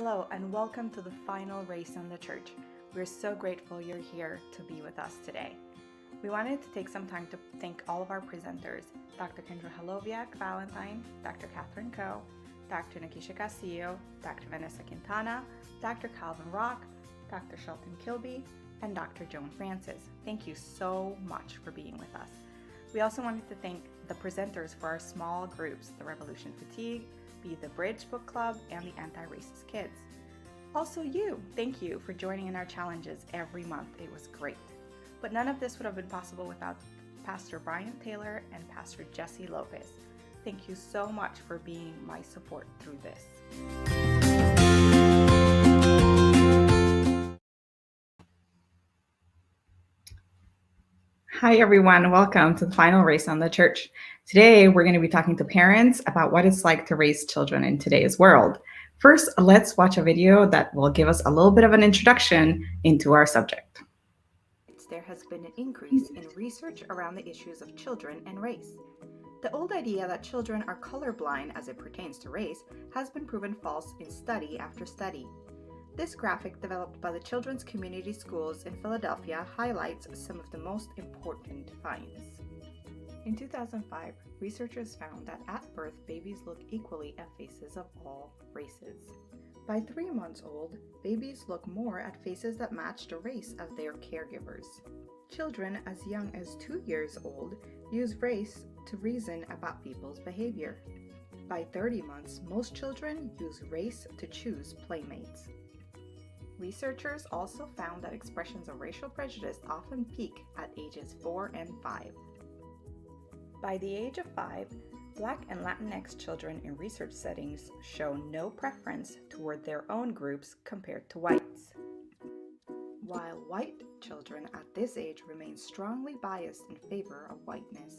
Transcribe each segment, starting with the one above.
Hello, and welcome to the final race in the church. We're so grateful you're here to be with us today. We wanted to take some time to thank all of our presenters, Dr. Kendra Haloviak Valentine, Dr. Catherine Coe, Dr. Nikisha Castillo, Dr. Vanessa Quintana, Dr. Calvin Rock, Dr. Shelton Kilby, and Dr. Joan Francis. Thank you so much for being with us. We also wanted to thank the presenters for our small groups, the Revolution Fatigue, Be the Bridge Book Club, and the Anti-Racist Kids. Also thank you for joining in our challenges every month. It was great. But none of this would have been possible without Pastor Brian Taylor and Pastor Jesse Lopez. Thank you so much for being my support through this. Hi everyone, welcome to the final race on the church. Today we're going to be talking to parents about what it's like to raise children in today's world. First, let's watch a video that will give us a little bit of an introduction into our subject. There has been an increase in research around the issues of children and race. The old idea that children are colorblind as it pertains to race has been proven false in study after study. This graphic, developed by the Children's Community Schools in Philadelphia, highlights some of the most important finds. In 2005, researchers found that at birth, babies look equally at faces of all races. By 3 months old, babies look more at faces that match the race of their caregivers. Children as young as 2 years old use race to reason about people's behavior. By 30 months, most children use race to choose playmates. Researchers also found that expressions of racial prejudice often peak at ages 4 and 5. By the age of 5, Black and Latinx children in research settings show no preference toward their own groups compared to whites, while white children at this age remain strongly biased in favor of whiteness.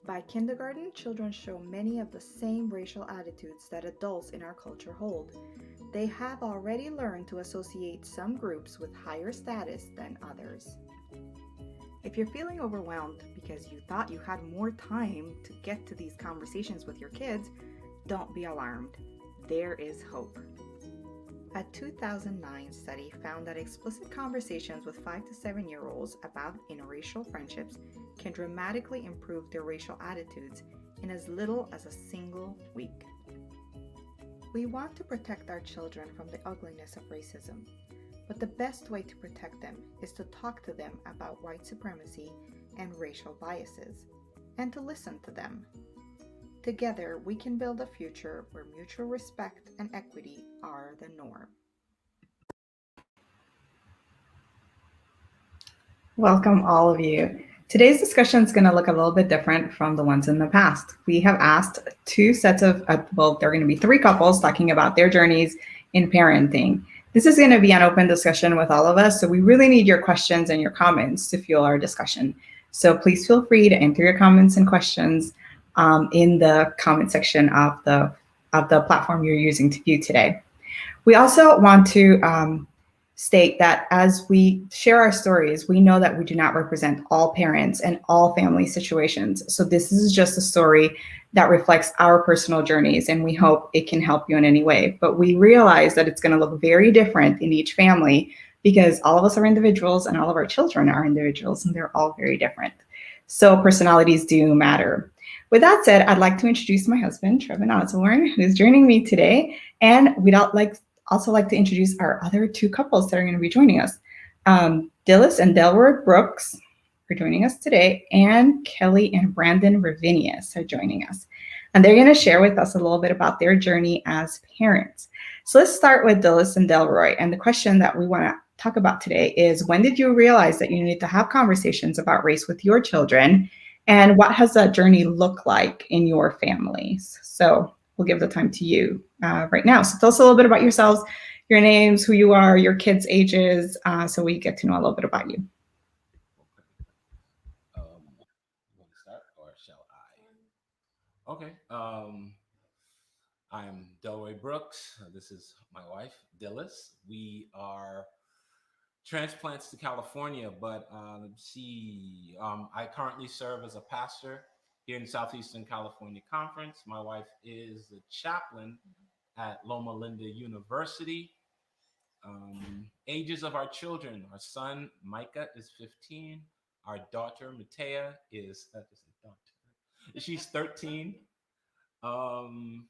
By kindergarten, children show many of the same racial attitudes that adults in our culture hold. They have already learned to associate some groups with higher status than others. If you're feeling overwhelmed because you thought you had more time to get to these conversations with your kids, don't be alarmed. There is hope. A 2009 study found that explicit conversations with 5 to 7-year-olds about interracial friendships can dramatically improve their racial attitudes in as little as a single week. We want to protect our children from the ugliness of racism, but the best way to protect them is to talk to them about white supremacy and racial biases, and to listen to them. Together, we can build a future where mutual respect and equity are the norm. Welcome, all of you. Today's discussion is going to look a little bit different from the ones in the past. We have asked two sets of, there are going to be 3 couples talking about their journeys in parenting. This is going to be an open discussion with all of us, so we really need your questions and your comments to fuel our discussion. So please feel free to enter your comments and questions in the comment section of the platform you're using to view today. We also want to state that as we share our stories, we know that we do not represent all parents and all family situations. So this is just a story that reflects our personal journeys, and we hope it can help you in any way. But we realize that it's going to look very different in each family because all of us are individuals and all of our children are individuals, and they're all very different. So personalities do matter. With that said, I'd like to introduce my husband, Trevin Osborne, who's joining me today, and we'd also like to introduce our other 2 couples that are going to be joining us. Dillis and Delroy Brooks are joining us today, and Kelly and Brandon Ravinius are joining us. And they're going to share with us a little bit about their journey as parents. So let's start with Dillis and Delroy. And the question that we want to talk about today is, when did you realize that you need to have conversations about race with your children? And what has that journey looked like in your families? So we'll give the time to you right now. So tell us a little bit about yourselves, your names, who you are, your kids' ages, so we get to know a little bit about you. You want to start, or shall I? Okay. I'm Delroy Brooks. This is my wife, Dillis. We are transplants to California, but I currently serve as a pastor here in Southeastern California Conference. My wife is the chaplain at Loma Linda University. Ages of our children: our son Micah is 15. Our daughter Matea is she's 13. Um,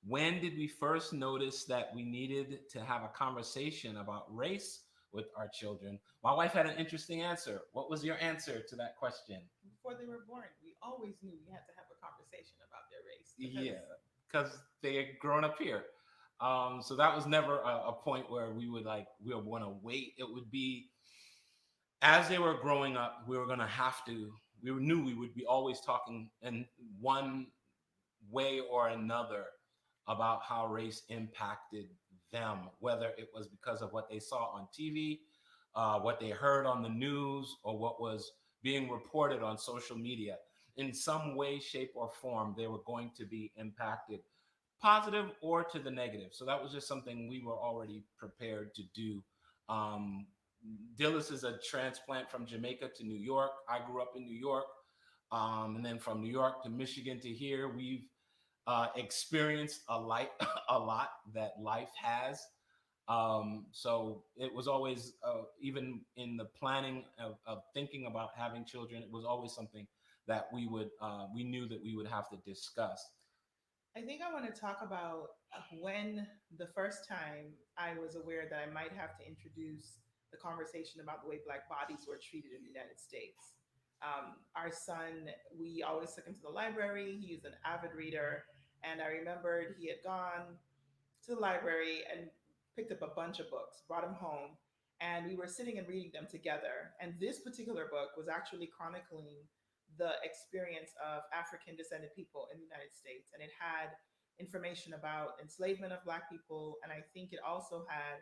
when did we first notice that we needed to have a conversation about race with our children? My wife had an interesting answer. What was your answer to that question? Before they were born, we always knew we had to have a conversation about their race. Yeah, because they had grown up here. So that was never a point where we would want to wait. It would be as they were growing up, we were going to have to. We knew we would be always talking in one way or another about how race impacted them, whether it was because of what they saw on TV, what they heard on the news, or what was being reported on social media. In some way, shape, or form, they were going to be impacted, positive or to the negative. So that was just something we were already prepared to do. Um, Dillis is a transplant from Jamaica to New York. I grew up in New York. And then from New York to Michigan to here, we've experienced a lot that life has. So it was always, even in the planning of thinking about having children, it was always something that we knew that we would have to discuss. I think I want to talk about when the first time I was aware that I might have to introduce the conversation about the way Black bodies were treated in the United States. Our son, we always took him to the library. He was an avid reader. And I remembered he had gone to the library and picked up a bunch of books, brought them home, and we were sitting and reading them together. And this particular book was actually chronicling the experience of African descended people in the United States. And it had information about enslavement of Black people. And I think it also had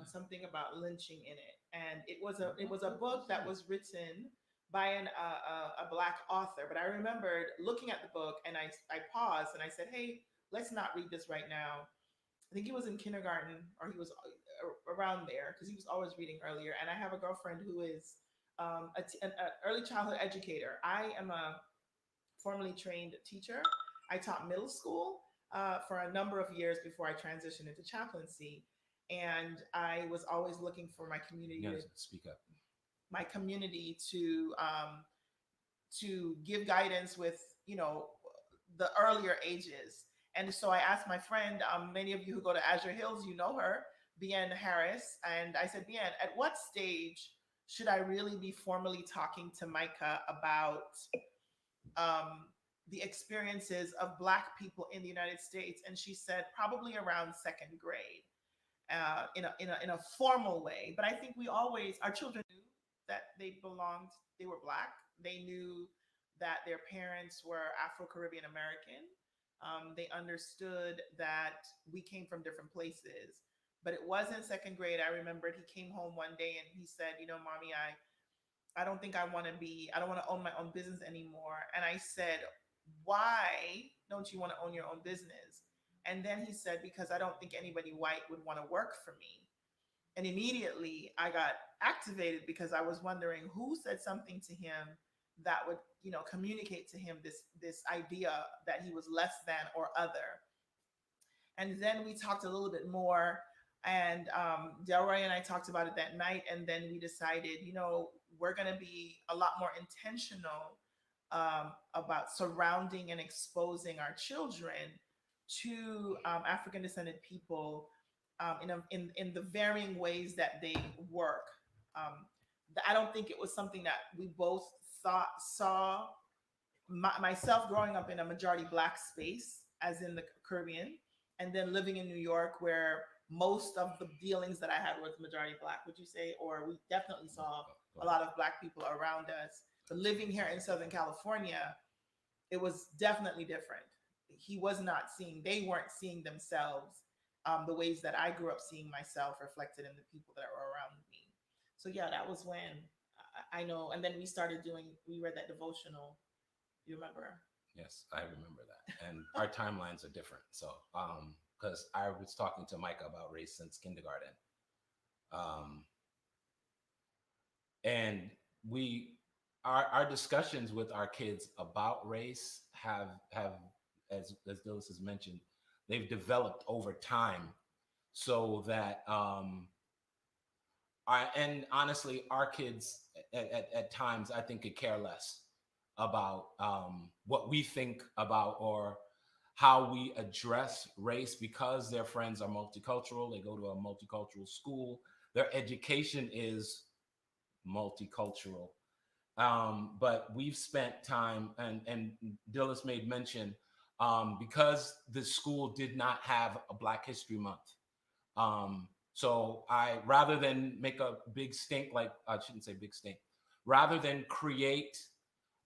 something about lynching in it. And it was a book that was written by a Black author. But I remembered looking at the book and I paused and I said, hey, let's not read this right now. I think he was in kindergarten or he was around there because he was always reading earlier. And I have a girlfriend who is an early childhood educator. I am a formally trained teacher. I taught middle school for a number of years before I transitioned into chaplaincy. And I was always looking for my community, Yes, speak up. my community to give guidance with, the earlier ages. And so I asked my friend, many of you who go to Azure Hills, you know her, Bien Harris. And I said, Bien, at what stage should I really be formally talking to Micah about um, the experiences of Black people in the United States? And she said, probably around second grade, in a formal way. But I think our children knew that they were Black. They knew that their parents were Afro-Caribbean American. They understood that we came from different places. But it was in second grade. I remembered he came home one day and he said, Mommy, I don't think I don't want to own my own business anymore. And I said, why don't you want to own your own business? And then he said, because I don't think anybody white would want to work for me. And immediately I got activated because I was wondering who said something to him that would, communicate to him this idea that he was less than or other. And then we talked a little bit more, and Delroy and I talked about it that night. And then we decided, we're going to be a lot more intentional about surrounding and exposing our children to African descended people in the varying ways that they work. Um, I don't think it was something that we both saw. Myself growing up in a majority Black space, as in the Caribbean, and then living in New York, where most of the dealings that I had was majority Black, would you say? Or we definitely saw a lot of Black people around us. But living here in Southern California, it was definitely different. They weren't seeing themselves the ways that I grew up seeing myself reflected in the people that were around me. So yeah, that was when I know. And then we read that devotional. You remember? Yes, I remember that. And our timelines are different. So, because I was talking to Micah about race since kindergarten. Um, and we, our discussions with our kids about race have, as Dillis has mentioned, they've developed over time, so that and honestly, our kids at times, I think, could care less about what we think about or how we address race, because their friends are multicultural. They go to a multicultural school. Their education is multicultural. But we've spent time, and Dillis made mention, because the school did not have a Black History Month. So I, rather than make a big stink, like I shouldn't say big stink, rather than create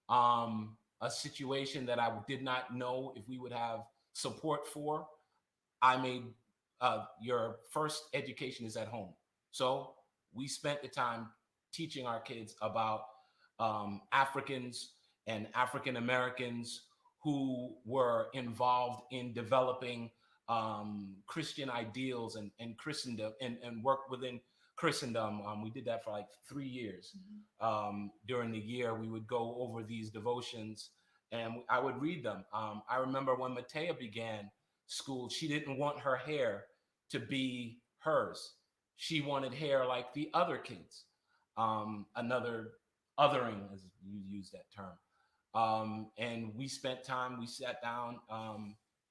a situation that I did not know if we would have support for, I made your first education is at home. So we spent the time teaching our kids about Africans and African Americans who were involved in developing Christian ideals and Christendom, and work within Christendom. We did that for like 3 years. During the year, we would go over these devotions and I would read them. I remember when Matea began school, she didn't want her hair to be hers. She wanted hair like the other kids. Another othering, as you use that term. And we spent time, we sat down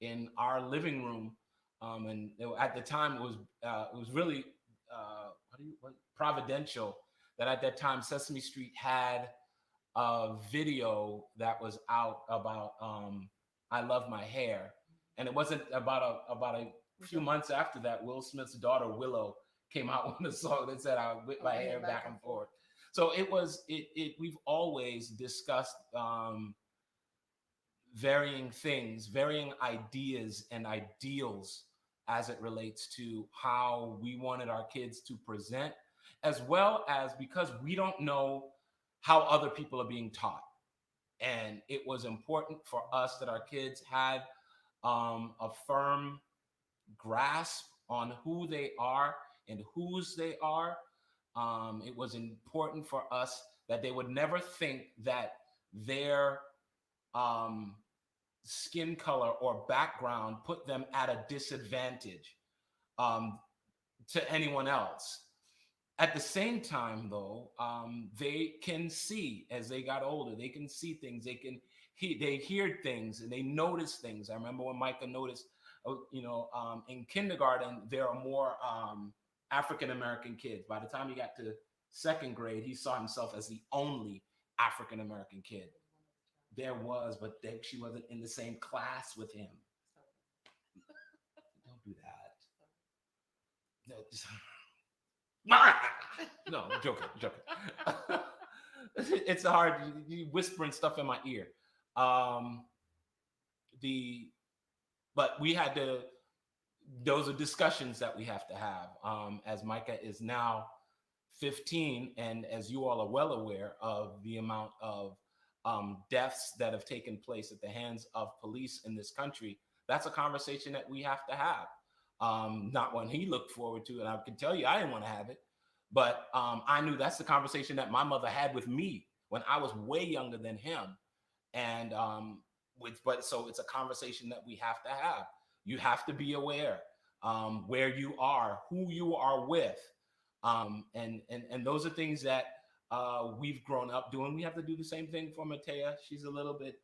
in our living room. And at the time, it was really providential that at that time Sesame Street had a video that was out about I Love My Hair. And it wasn't about a few months after that, Will Smith's daughter Willow came out with a song that said, "I whip my hair back and forth." So we've always discussed varying things, varying ideas and ideals as it relates to how we wanted our kids to present, as well as because we don't know how other people are being taught. And it was important for us that our kids had a firm grasp on who they are and whose they are. It was important for us that they would never think that their um, skin color or background put them at a disadvantage um, to anyone else. At the same time, though, they can see as they got older. They can see things. They hear things and they notice things. I remember when Micah noticed, in kindergarten there are more African American kids. By the time he got to second grade, he saw himself as the only African American kid. There was, but she wasn't in the same class with him. Don't do that. No, no, I'm joking. It's hard. You whispering stuff in my ear. But we had to. Those are discussions that we have to have. As Micah is now 15, and as you all are well aware of the amount of deaths that have taken place at the hands of police in this country, that's a conversation that we have to have. Not one he looked forward to, and I can tell you I didn't want to have it, but I knew that's the conversation that my mother had with me when I was way younger than him. And so it's a conversation that we have to have. You have to be aware where you are, who you are with, and those are things that we've grown up doing. We have to do the same thing for Matea. She's a little bit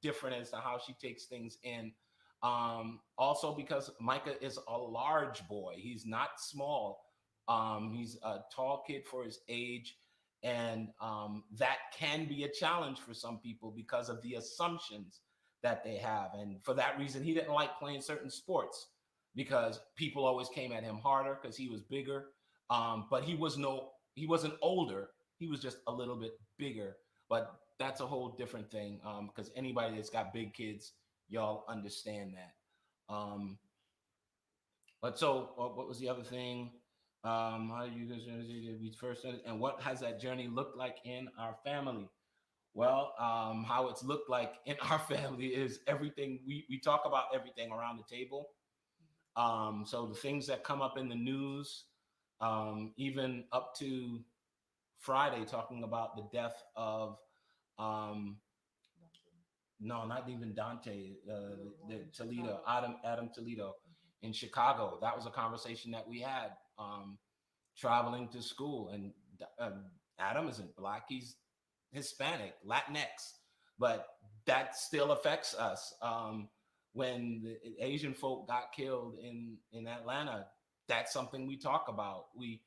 different as to how she takes things in. Also because Micah is a large boy. He's not small. He's a tall kid for his age. And that can be a challenge for some people because of the assumptions that they have. And for that reason, he didn't like playing certain sports because people always came at him harder because he was bigger. But he wasn't older. He was just a little bit bigger. But that's a whole different thing because anybody that's got big kids, y'all understand that. But so what was the other thing? How do you guys we first started, and what has that journey looked like in our family? Well, how it's looked like in our family is everything we talk about everything around the table. So the things that come up in the news, even up to Friday, talking about the death of No, not even Dante. The Toledo, Adam Toledo in Chicago. That was a conversation that we had traveling to school. And Adam isn't Black; he's Hispanic, Latinx, but that still affects us. When the Asian folk got killed in Atlanta, that's something we talk about. We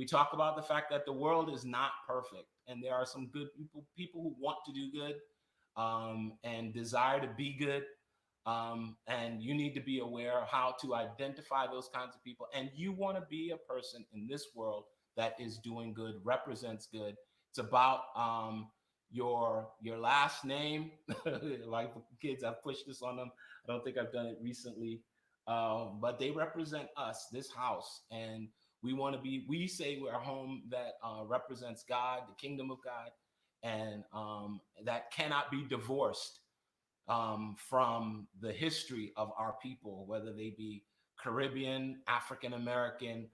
talk about the fact that the world is not perfect, and there are some good people who want to do good, and desire to be good. And you need to be aware of how to identify those kinds of people. And you want to be a person in this world that is doing good, represents good. It's about your last name. Like kids, I've pushed this on them. I don't think I've done it recently, but they represent us, this house, and we want to be. We say we're a home that represents God, the kingdom of God, and that cannot be divorced from the history of our people, whether they be Caribbean, African American.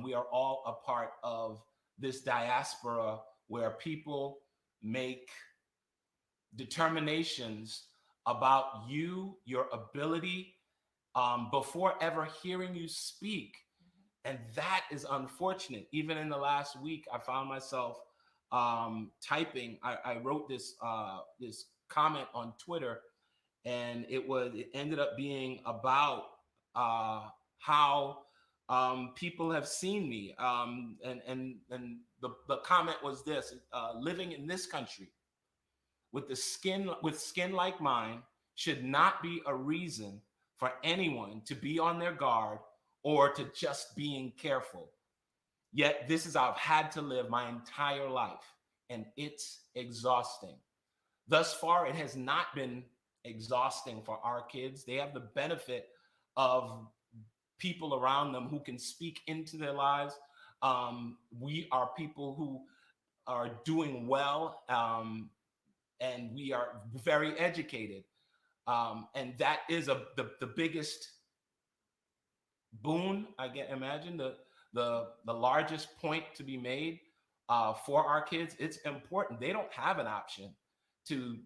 We are all a part of this diaspora where people make determinations about you, your ability, before ever hearing you speak. And that is unfortunate. Even in the last week, I found myself typing. I wrote this comment on Twitter, and it ended up being about how people have seen me. And the comment was this: living in this country with skin like mine should not be a reason for anyone to be on their guard or to just being careful. Yet this is how I've had to live my entire life, and it's exhausting. Thus far, it has not been exhausting for our kids. They have the benefit of people around them who can speak into their lives. We are people who are doing well, and we are very educated. And that is the biggest boon, imagine, the largest point to be made for our kids. It's important. They don't have an option to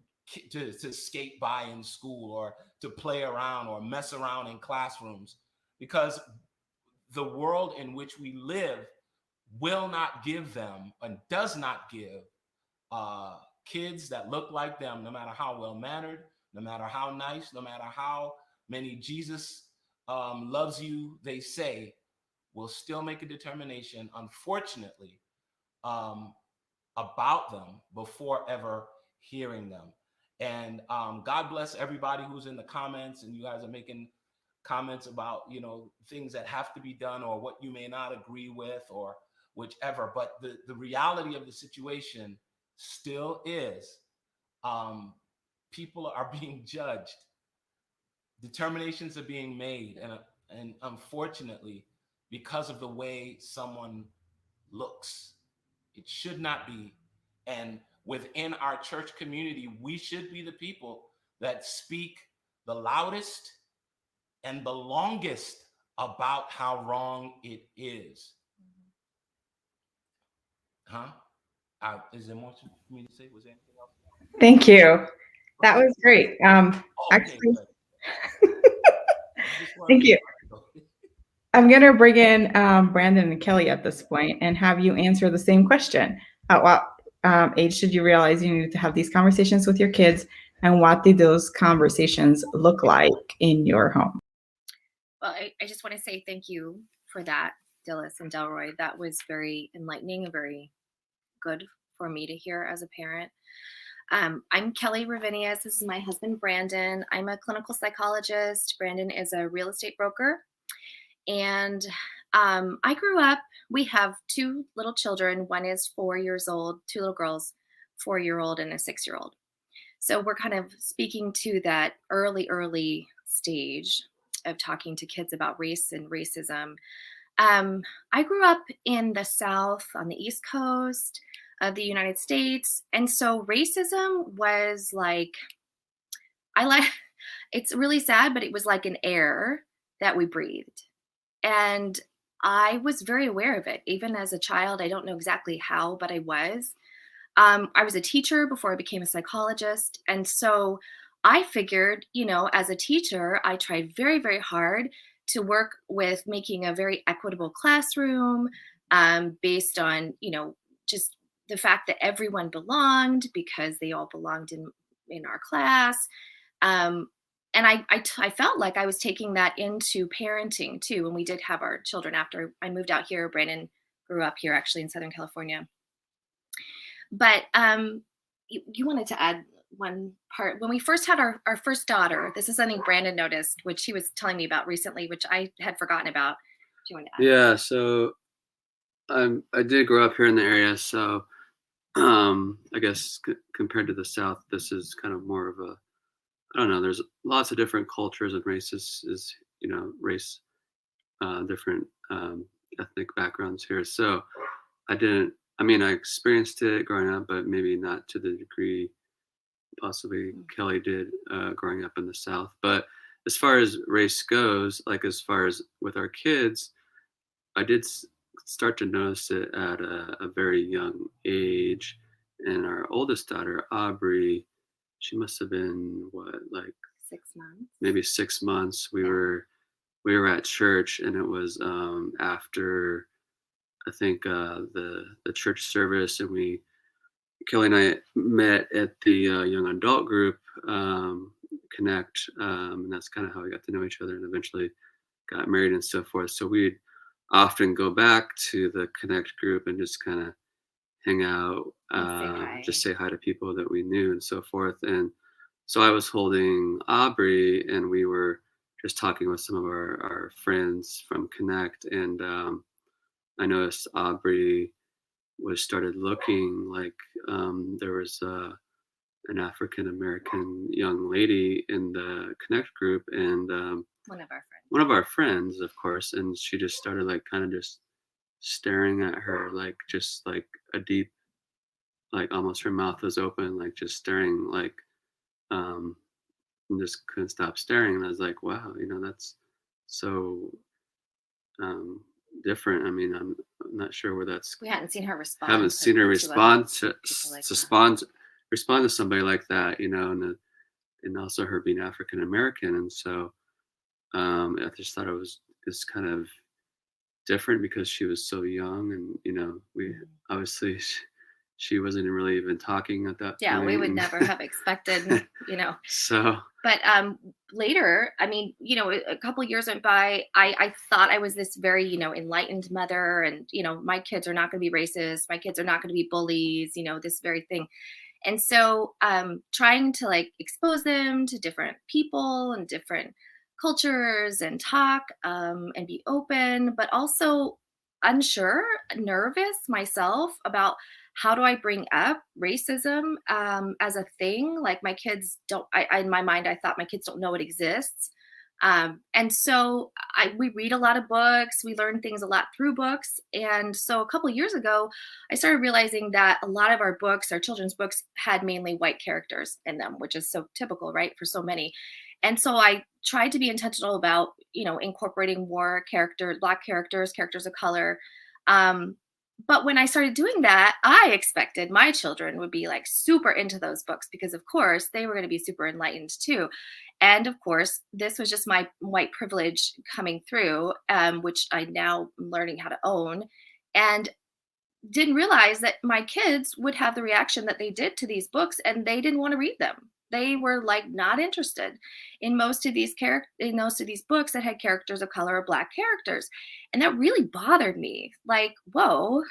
skate by in school or to play around or mess around in classrooms, because the world in which we live will not give them and does not give kids that look like them, no matter how well mannered, no matter how nice, no matter how many Jesus loves you they say, will still make a determination, unfortunately, about them before ever hearing them. And God bless everybody who's in the comments, and you guys are making comments about, things that have to be done or what you may not agree with or whichever. But the reality of the situation still is people are being judged. Determinations are being made. And unfortunately, because of the way someone looks, it should not be. And within our church community, we should be the people that speak the loudest and the longest about how wrong it is. Is there more for me to say? Was there anything else? Thank you. That was great. Actually, thank you. I'm going to bring in Brandon and Kelly at this point and have you answer the same question. At what age did you realize you needed to have these conversations with your kids, and what did those conversations look like in your home? Well, I just want to say thank you for that, Dillis and Delroy. That was very enlightening and very good for me to hear as a parent. I'm Kelly Ravinius. This is my husband, Brandon. I'm a clinical psychologist. Brandon is a real estate broker. And I grew up, we have two little children. One is 4 years old, two little girls, 4-year-old and a 6-year-old. So we're kind of speaking to that early stage of talking to kids about race and racism. I grew up in the South on the East Coast of the United States. And so racism was it's really sad, but it was like an air that we breathed. And I was very aware of it. Even as a child, I don't know exactly how, but I was. I was a teacher before I became a psychologist. And so I figured, as a teacher, I tried very, very hard to work with making a very equitable classroom, based on, just the fact that everyone belonged because they all belonged in our class. Um, and I felt like I was taking that into parenting too. And we did have our children after I moved out here. Brandon grew up here actually in Southern California. But you wanted to add one part. When we first had our first daughter, this is something Brandon noticed, which he was telling me about recently, which I had forgotten about. Do you want to add? Yeah, so I did grow up here in the area, so I guess compared to the South, this is kind of more of a, I don't know. There's lots of different cultures and races, race, different ethnic backgrounds here. So I didn't. I mean, I experienced it growing up, but maybe not to the degree possibly Kelly did growing up in the South. But as far as race goes, like as far as with our kids, I did start to notice it at a very young age. And our oldest daughter, Aubrey, she must have been like 6 months. maybe 6 months. We were at church, and it was after I think the church service, and Kelly and I met at the young adult group Connect, and that's kind of how we got to know each other, and eventually got married and so forth. So we'd often go back to the Connect group and just kind of hang out, just say hi to people that we knew and so forth. And so I was holding Aubrey, and we were just talking with some of our friends from Connect, and I noticed Aubrey started looking like there was an African American young lady in the Connect group, and one of our friends, of course, and she just started like kind of just staring at her, like just like a deep, like almost her mouth was open, like just staring, like and just couldn't stop staring. And I was like, wow, that's so different. I mean, I'm not sure where that's. We hadn't seen her respond. Haven't seen her respond to respond to somebody like that, and also her being African American, and so I just thought it's kind of different because she was so young, and we obviously she wasn't really even talking at that point. We would never have expected, So. But later, I mean, a couple of years went by. I thought I was this very, enlightened mother, and my kids are not going to be racist. My kids are not going to be bullies. This very thing. And so, trying to like expose them to different people and different cultures and talk and be open, but also unsure, nervous myself about how do I bring up racism as a thing? Like my kids don't, in my mind, I thought my kids don't know it exists. And so we read a lot of books, we learn things a lot through books. And so a couple of years ago, I started realizing that a lot of our books, our children's books, had mainly white characters in them, which is so typical, right, for so many. And so I tried to be intentional about, incorporating more Black characters of color. But when I started doing that, I expected my children would be like super into those books because, of course, they were going to be super enlightened too. And of course, this was just my white privilege coming through, which I now am learning how to own. And didn't realize that my kids would have the reaction that they did to these books, and they didn't want to read them. They were like not interested in most of these books that had characters of color or Black characters. And that really bothered me. Like, whoa,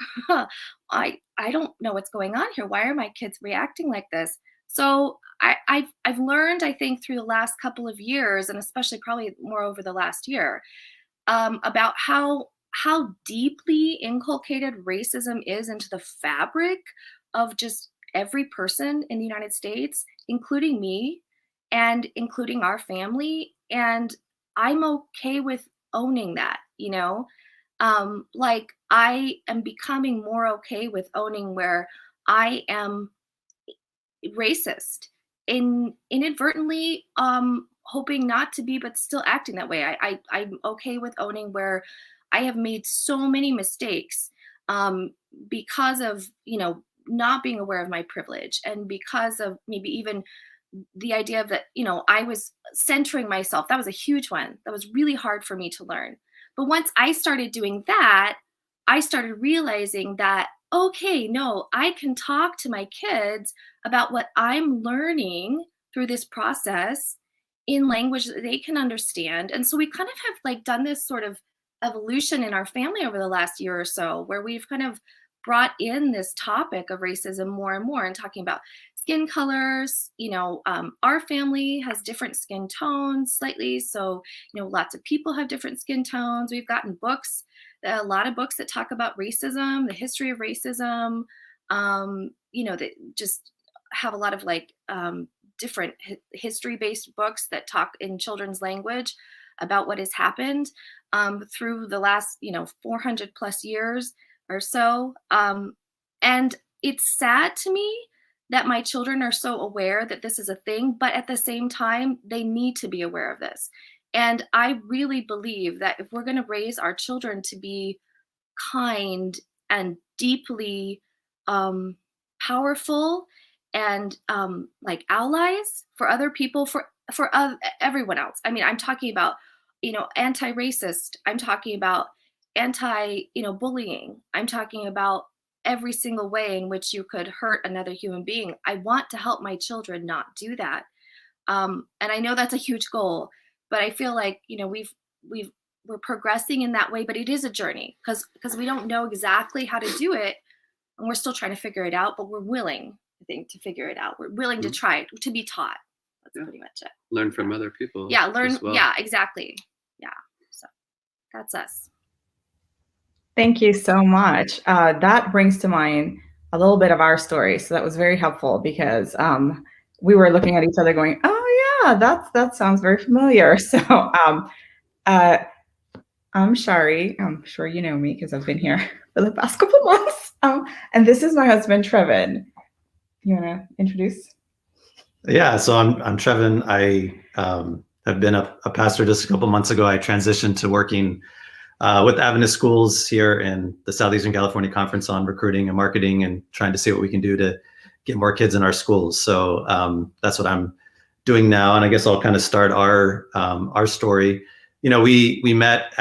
I don't know what's going on here. Why are my kids reacting like this? So I've learned, I think, through the last couple of years, and especially probably more over the last year, about how deeply inculcated racism is into the fabric of just every person in the United States, including me and including our family. And I'm okay with owning that, like I am becoming more okay with owning where I am racist inadvertently, hoping not to be, but still acting that way. I'm okay with owning where I have made so many mistakes because of, not being aware of my privilege, and because of maybe even the idea of that, I was centering myself. That was a huge one. That was really hard for me to learn. But once I started doing that, I started realizing that, okay, no, I can talk to my kids about what I'm learning through this process in language that they can understand. And so we kind of have like done this sort of evolution in our family over the last year or so, where we've kind of brought in this topic of racism more and more and talking about skin colors. Our family has different skin tones slightly. So, lots of people have different skin tones. We've gotten books, a lot of books that talk about racism, the history of racism, that just have a lot of like different history-based books that talk in children's language about what has happened through the last, 400 plus years or so. And it's sad to me that my children are so aware that this is a thing, but at the same time, they need to be aware of this. And I really believe that if we're going to raise our children to be kind and deeply powerful and like allies for other people, for everyone else. I mean, I'm talking about, anti-racist. I'm talking about bullying. I'm talking about every single way in which you could hurt another human being. I want to help my children not do that. And I know that's a huge goal, but I feel like, we're progressing in that way, but it is a journey because we don't know exactly how to do it. And we're still trying to figure it out, but we're willing, I think, to figure it out. We're willing to try it, to be taught. That's pretty much it. Learn from other people. Yeah, learn. Well. Yeah, exactly. Yeah. So that's us. Thank you so much. That brings to mind a little bit of our story. So that was very helpful because we were looking at each other going, oh yeah, that sounds very familiar. So I'm Shari. I'm sure you know me because I've been here for the past couple months. And this is my husband, Trevin. You want to introduce? Yeah, so I'm Trevin. I have been a pastor just a couple months ago. I transitioned to working with Adventist schools here in the Southeastern California Conference on recruiting and marketing and trying to see what we can do to get more kids in our schools. So that's what I'm doing now. And I guess I'll kind of start our story. We met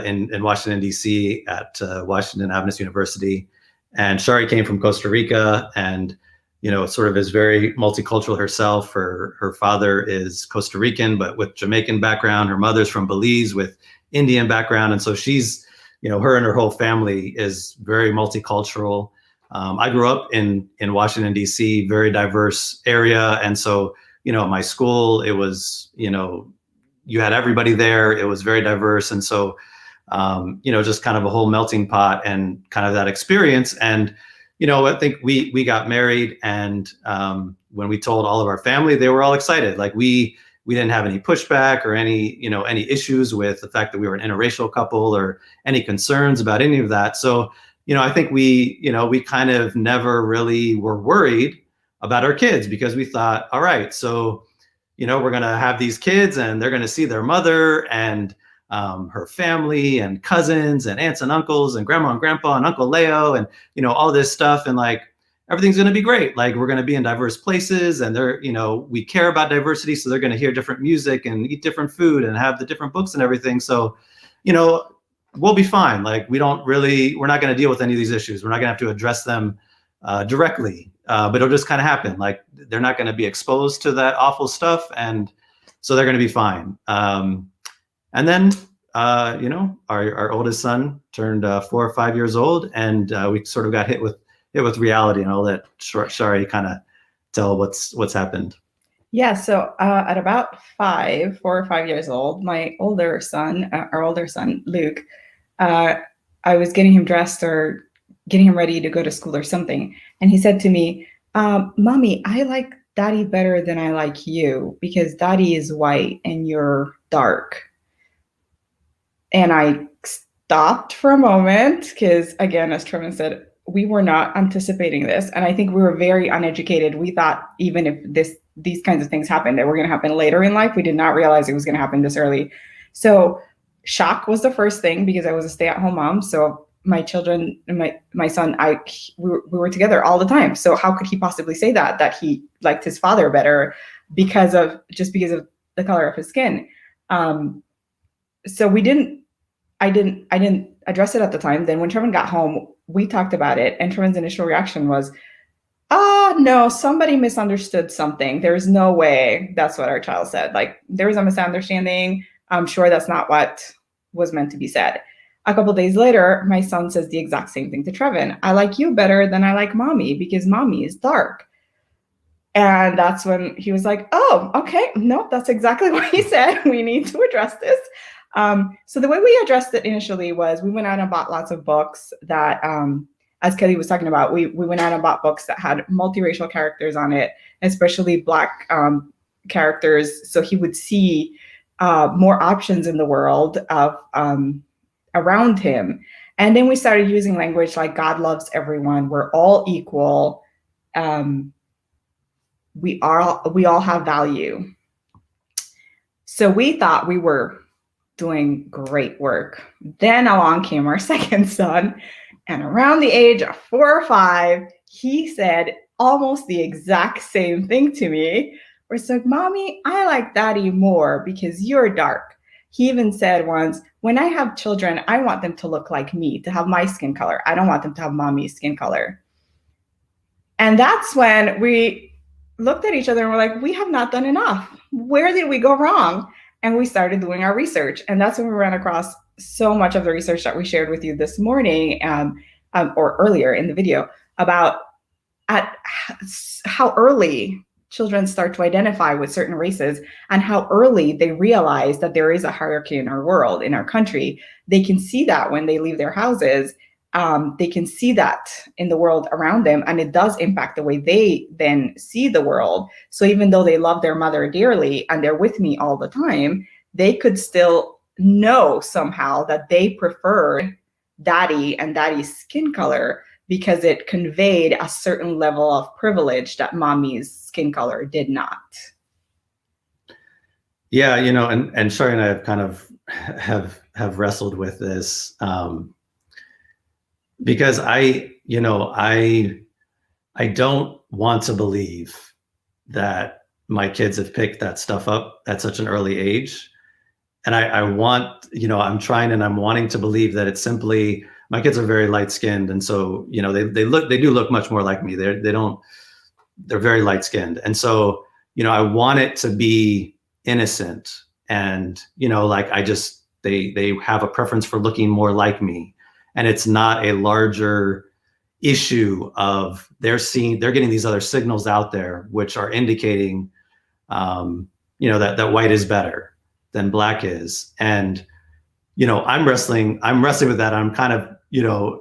in Washington, D.C. at Washington Adventist University, and Shari came from Costa Rica and, sort of is very multicultural herself. Her father is Costa Rican, but with Jamaican background. Her mother's from Belize with Indian background. And so she's, her and her whole family is very multicultural. I grew up in Washington, D.C., very diverse area. And so, at my school, it was, you had everybody there. It was very diverse. And so, just kind of a whole melting pot and kind of that experience. And, I think we got married, and when we told all of our family, they were all excited. Like we didn't have any pushback or any issues with the fact that we were an interracial couple or any concerns about any of that. So, I think we kind of never really were worried about our kids because we thought, all right, so, we're going to have these kids and they're going to see their mother and her family and cousins and aunts and uncles and grandma and grandpa and Uncle Leo and, all this stuff. And like, everything's going to be great. Like we're going to be in diverse places and they're, we care about diversity. So they're going to hear different music and eat different food and have the different books and everything. So, we'll be fine. Like we're not going to deal with any of these issues. We're not going to have to address them directly, but it'll just kind of happen. Like they're not going to be exposed to that awful stuff. And so they're going to be fine. And then, our oldest son turned 4 or 5 years old, and we sort of got hit with reality, and I'll let Shari kind of tell what's happened. Yeah. So at about 4 or 5 years old, our older son, Luke, I was getting him dressed or getting him ready to go to school or something. And he said to me, Mommy, I like Daddy better than I like you because Daddy is white and you're dark. And I stopped for a moment because, again, as Trevin said, we were not anticipating this. And I think we were very uneducated. We thought even if these kinds of things happened, they were going to happen later in life. We did not realize it was going to happen this early. So shock was the first thing because I was a stay-at-home mom. So my children, my son, we were together all the time. So how could he possibly say that he liked his father better? because of the color of his skin. So I didn't address it at the time. Then when Trevin got home, we talked about it, and Trevin's initial reaction was, no, somebody misunderstood something. There's no way that's what our child said. Like, there was a misunderstanding. I'm sure that's not what was meant to be said. A couple days later, my son says the exact same thing to Trevin. I like you better than I like mommy because mommy is dark. And that's when he was like, oh, okay, no, that's exactly what he said. We need to address this. So the way we addressed it initially was we went out and bought lots of books that, as Kelly was talking about, we went out and bought books that had multiracial characters on it, especially Black characters. So he would see more options in the world of around him. And then we started using language like God loves everyone. We're all equal. We all have value. So we thought we were doing great work. Then along came our second son, and around the age of 4 or 5, he said almost the exact same thing to me. Where it's like, Mommy, I like Daddy more because you're dark. He even said once, when I have children, I want them to look like me, to have my skin color. I don't want them to have mommy's skin color. And that's when we looked at each other and we're like, we have not done enough. Where did we go wrong? And we started doing our research. And that's when we ran across so much of the research that we shared with you this morning or earlier in the video about how early children start to identify with certain races and how early they realize that there is a hierarchy in our world, in our country. They can see that when they leave their houses. They can see that in the world around them, and it does impact the way they then see the world. So even though they love their mother dearly and they're with me all the time, they could still know somehow that they preferred Daddy and Daddy's skin color because it conveyed a certain level of privilege that Mommy's skin color did not. Yeah, and Shari and I have kind of have wrestled with this. Because I don't want to believe that my kids have picked that stuff up at such an early age. And I want, I'm trying and I'm wanting to believe that it's simply, my kids are very light skinned. And so, they do look much more like me. They're very light skinned. And so, I want it to be innocent and, they have a preference for looking more like me. And it's not a larger issue of they're getting these other signals out there, which are indicating, that white is better than Black is. And, I'm wrestling with that. I'm kind of,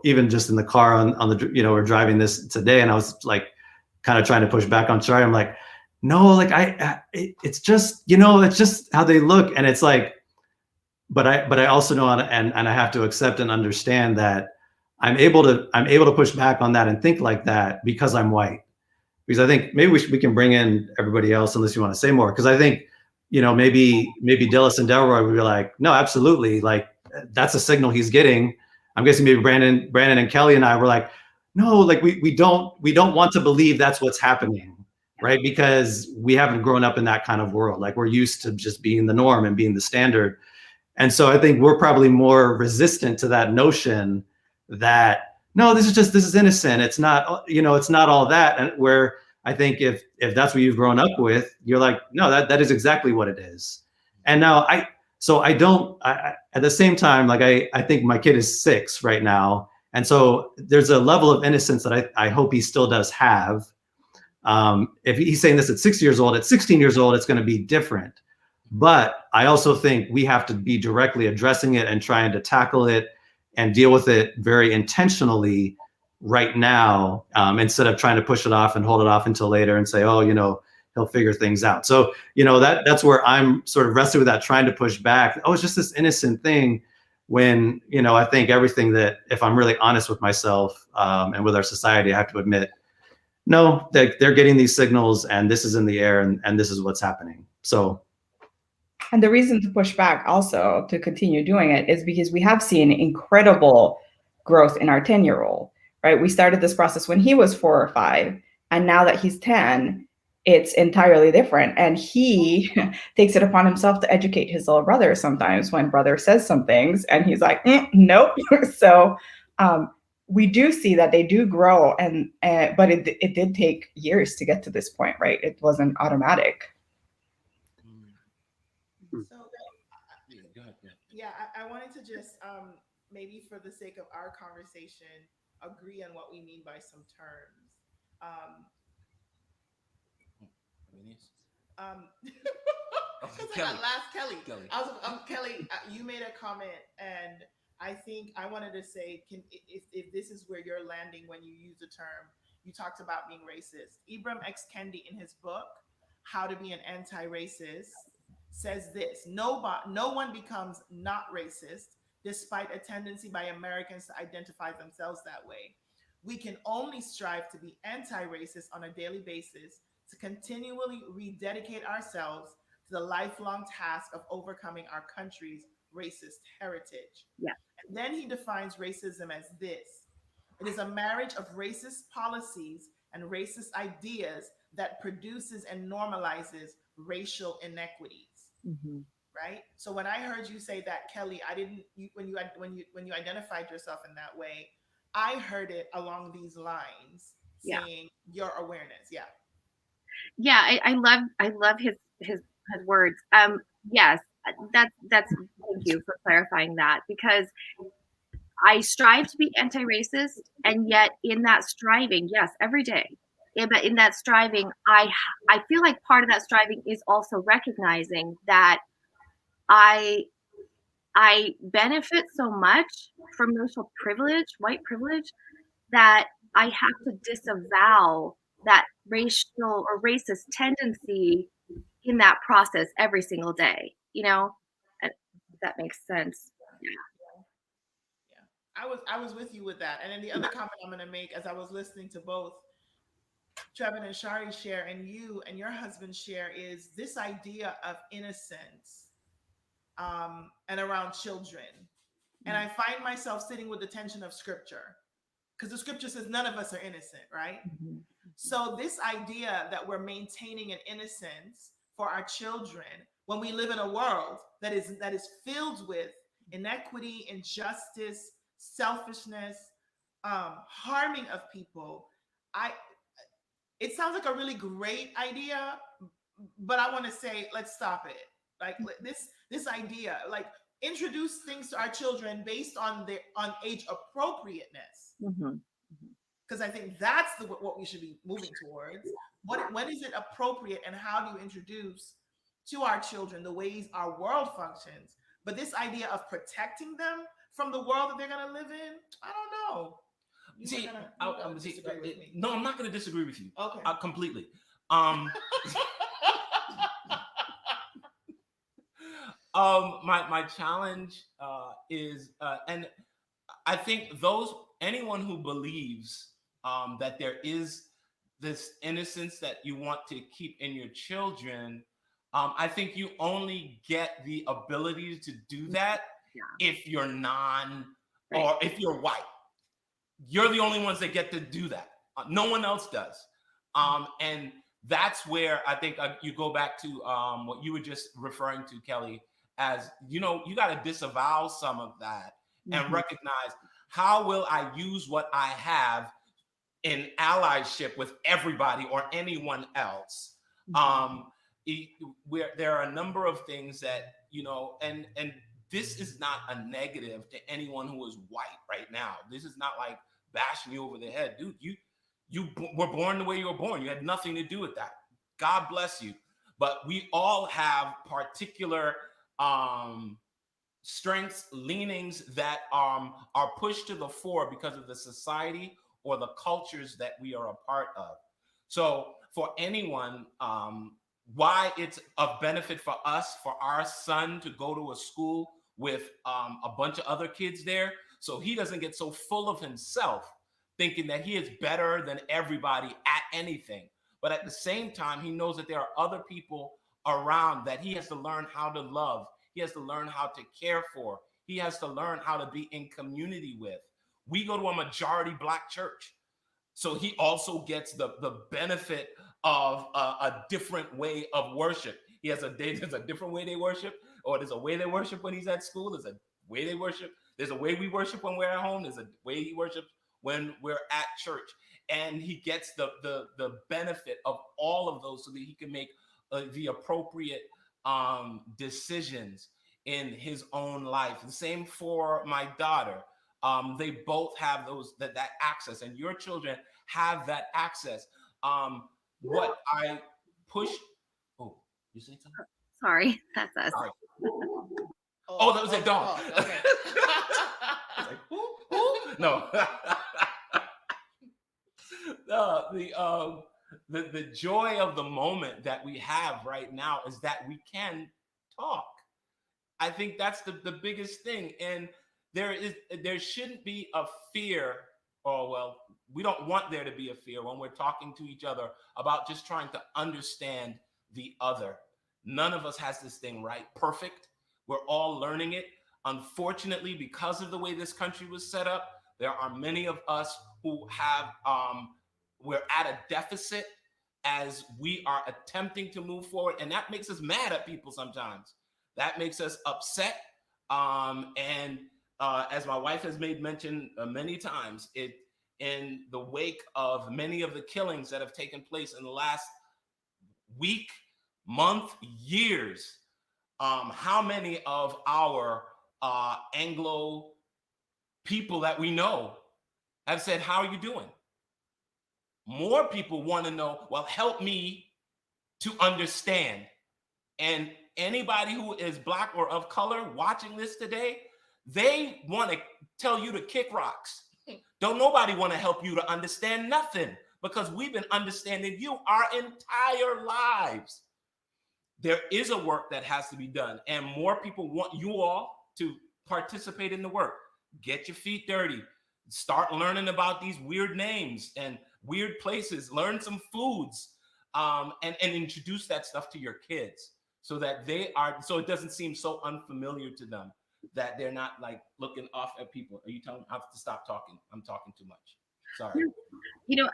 even just in the car on the, we're driving this today, and I was like, kind of trying to push back on Shari. I'm like, no, like it's just, it's just how they look. And it's like, but I also know, and I have to accept and understand that I'm able to push back on that and think like that because I'm white. Because I think maybe we can bring in everybody else unless you want to say more. Because I think, maybe Dillis and Delroy would be like, no, absolutely, like that's a signal he's getting. I'm guessing maybe Brandon and Kelly and I were like, no, like we don't want to believe that's what's happening, right? Because we haven't grown up in that kind of world. Like we're used to just being the norm and being the standard. And so I think we're probably more resistant to that notion that, no, this is innocent. It's not, it's not all that. And where I think if that's what you've grown up with, you're like, no, that is exactly what it is. And now at the same time, like I think my kid is 6 right now. And so there's a level of innocence that I hope he still does have. If he's saying this at 6 years old, at 16 years old, it's going to be different. But I also think we have to be directly addressing it and trying to tackle it and deal with it very intentionally right now, instead of trying to push it off and hold it off until later and say, oh, he'll figure things out. So, that's where I'm sort of wrestling with that, trying to push back. Oh, it's just this innocent thing when, I think everything that, if I'm really honest with myself and with our society, I have to admit, no, they're getting these signals and this is in the air and this is what's happening. So. And the reason to push back also to continue doing it is because we have seen incredible growth in our 10-year-old, right? We started this process when he was 4 or 5. And now that he's 10, it's entirely different. And he takes it upon himself to educate his little brother sometimes when brother says some things and he's like, nope. So we do see that they do grow, and but it did take years to get to this point, right? It wasn't automatic. So Yeah, go ahead. yeah, I wanted to just maybe for the sake of our conversation agree on what we mean by some terms. Um, because I Kelly. got last Kelly. Kelly. I was Kelly. You made a comment, and I think I wanted to say, if this is where you're landing when you use the term, you talked about being racist. Ibram X. Kendi in his book How to Be an Anti-Racist says this: no one becomes not racist, despite a tendency by Americans to identify themselves that way. We can only strive to be anti-racist on a daily basis, to continually rededicate ourselves to the lifelong task of overcoming our country's racist heritage. Yeah. And then he defines racism as this: it is a marriage of racist policies and racist ideas that produces and normalizes racial inequities. Mm-hmm. Right. So when I heard you say that, Kelly, I didn't. When you identified yourself in that way, I heard it along these lines, saying your awareness. Yeah. Yeah, I love his words. Yes, that's thank you for clarifying that, because I strive to be anti-racist, and yet in that striving, yes, every day. Yeah, but in that striving, I feel like part of that striving is also recognizing that I benefit so much from racial privilege, white privilege, that I have to disavow that racial or racist tendency in that process every single day, if that makes sense. Yeah. I was with you with that. And then the other comment I'm going to make, as I was listening to both Trevin and Shari share, and you and your husband share, is this idea of innocence and around children. And I find myself sitting with the tension of scripture, because the scripture says none of us are innocent, right? Mm-hmm. So this idea that we're maintaining an innocence for our children when we live in a world that is filled with inequity, injustice, selfishness, harming of people, it sounds like a really great idea, but I want to say, let's stop it. Like this idea, like introduce things to our children based on age appropriateness. Mm-hmm. Because I think that's what we should be moving towards. When is it appropriate, and how do you introduce to our children the ways our world functions? But this idea of protecting them from the world that they're going to live in, I don't know. Disagree with me. No, I'm not going to disagree with you. Okay. Completely. My challenge is, and I think anyone who believes that there is this innocence that you want to keep in your children, I think you only get the ability to do that if you're or if you're white. You're the only ones that get to do that. No one else does. And that's where I think you go back to what you were just referring to, Kelly, as, you got to disavow some of that and recognize, how will I use what I have in allyship with everybody or anyone else? Where there are a number of things that, and this is not a negative to anyone who is white right now. This is not like bashing you over the head. Dude, you were born the way you were born. You had nothing to do with that. God bless you. But we all have particular strengths, leanings that are pushed to the fore because of the society or the cultures that we are a part of. So for anyone, why it's of benefit for us, for our son to go to a school with a bunch of other kids there, so he doesn't get so full of himself, thinking that he is better than everybody at anything. But at the same time, he knows that there are other people around that he has to learn how to love. He has to learn how to care for. He has to learn how to be in community with. We go to a majority Black church, so he also gets the benefit of a different way of worship. There's a different way they worship, or there's a way they worship when he's at school. There's a way they worship. There's a way we worship when we're at home. There's a way he worships when we're at church. And he gets the benefit of all of those so that he can make the appropriate decisions in his own life. The same for my daughter. They both have that access, and your children have that access. What I push. Oh, you say something? Sorry, that's us. Sorry. Oh, that was a dog. Oh, okay. I was like, who? No. The joy of the moment that we have right now is that we can talk. I think that's the biggest thing. And there shouldn't be a fear, or well, we don't want there to be a fear when we're talking to each other about just trying to understand the other. None of us has this thing right perfect. We're all learning it. Unfortunately, because of the way this country was set up, there are many of us who have we're at a deficit as we are attempting to move forward, and that makes us mad at people sometimes. That makes us upset. And as my wife has made mention many times, in the wake of many of the killings that have taken place in the last week, month, years, how many of our Anglo people that we know have said, "How are you doing?" More people want to know, well, help me to understand. And anybody who is Black or of color watching this today, they want to tell you to kick rocks. Don't nobody want to help you to understand nothing, because we've been understanding you our entire lives. There is a work that has to be done, and more people want you all to participate in the work. Get your feet dirty. Start learning about these weird names and weird places. Learn some foods, and introduce that stuff to your kids so that so it doesn't seem so unfamiliar to them, that they're not like looking off at people. Are you telling me I have to stop talking? I'm talking too much. Sorry.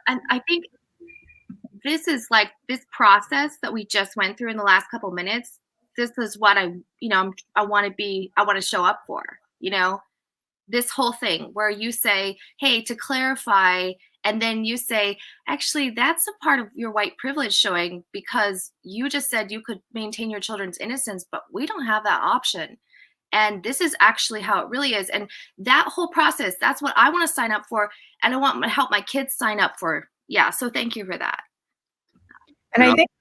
And I think this is like this process that we just went through in the last couple minutes. This is what I want to show up for, this whole thing where you say, hey, to clarify, and then you say, actually, that's a part of your white privilege showing, because you just said you could maintain your children's innocence, but we don't have that option. And this is actually how it really is. And that whole process, that's what I want to sign up for. And I want to help my kids sign up for. Yeah. So thank you for that. And I think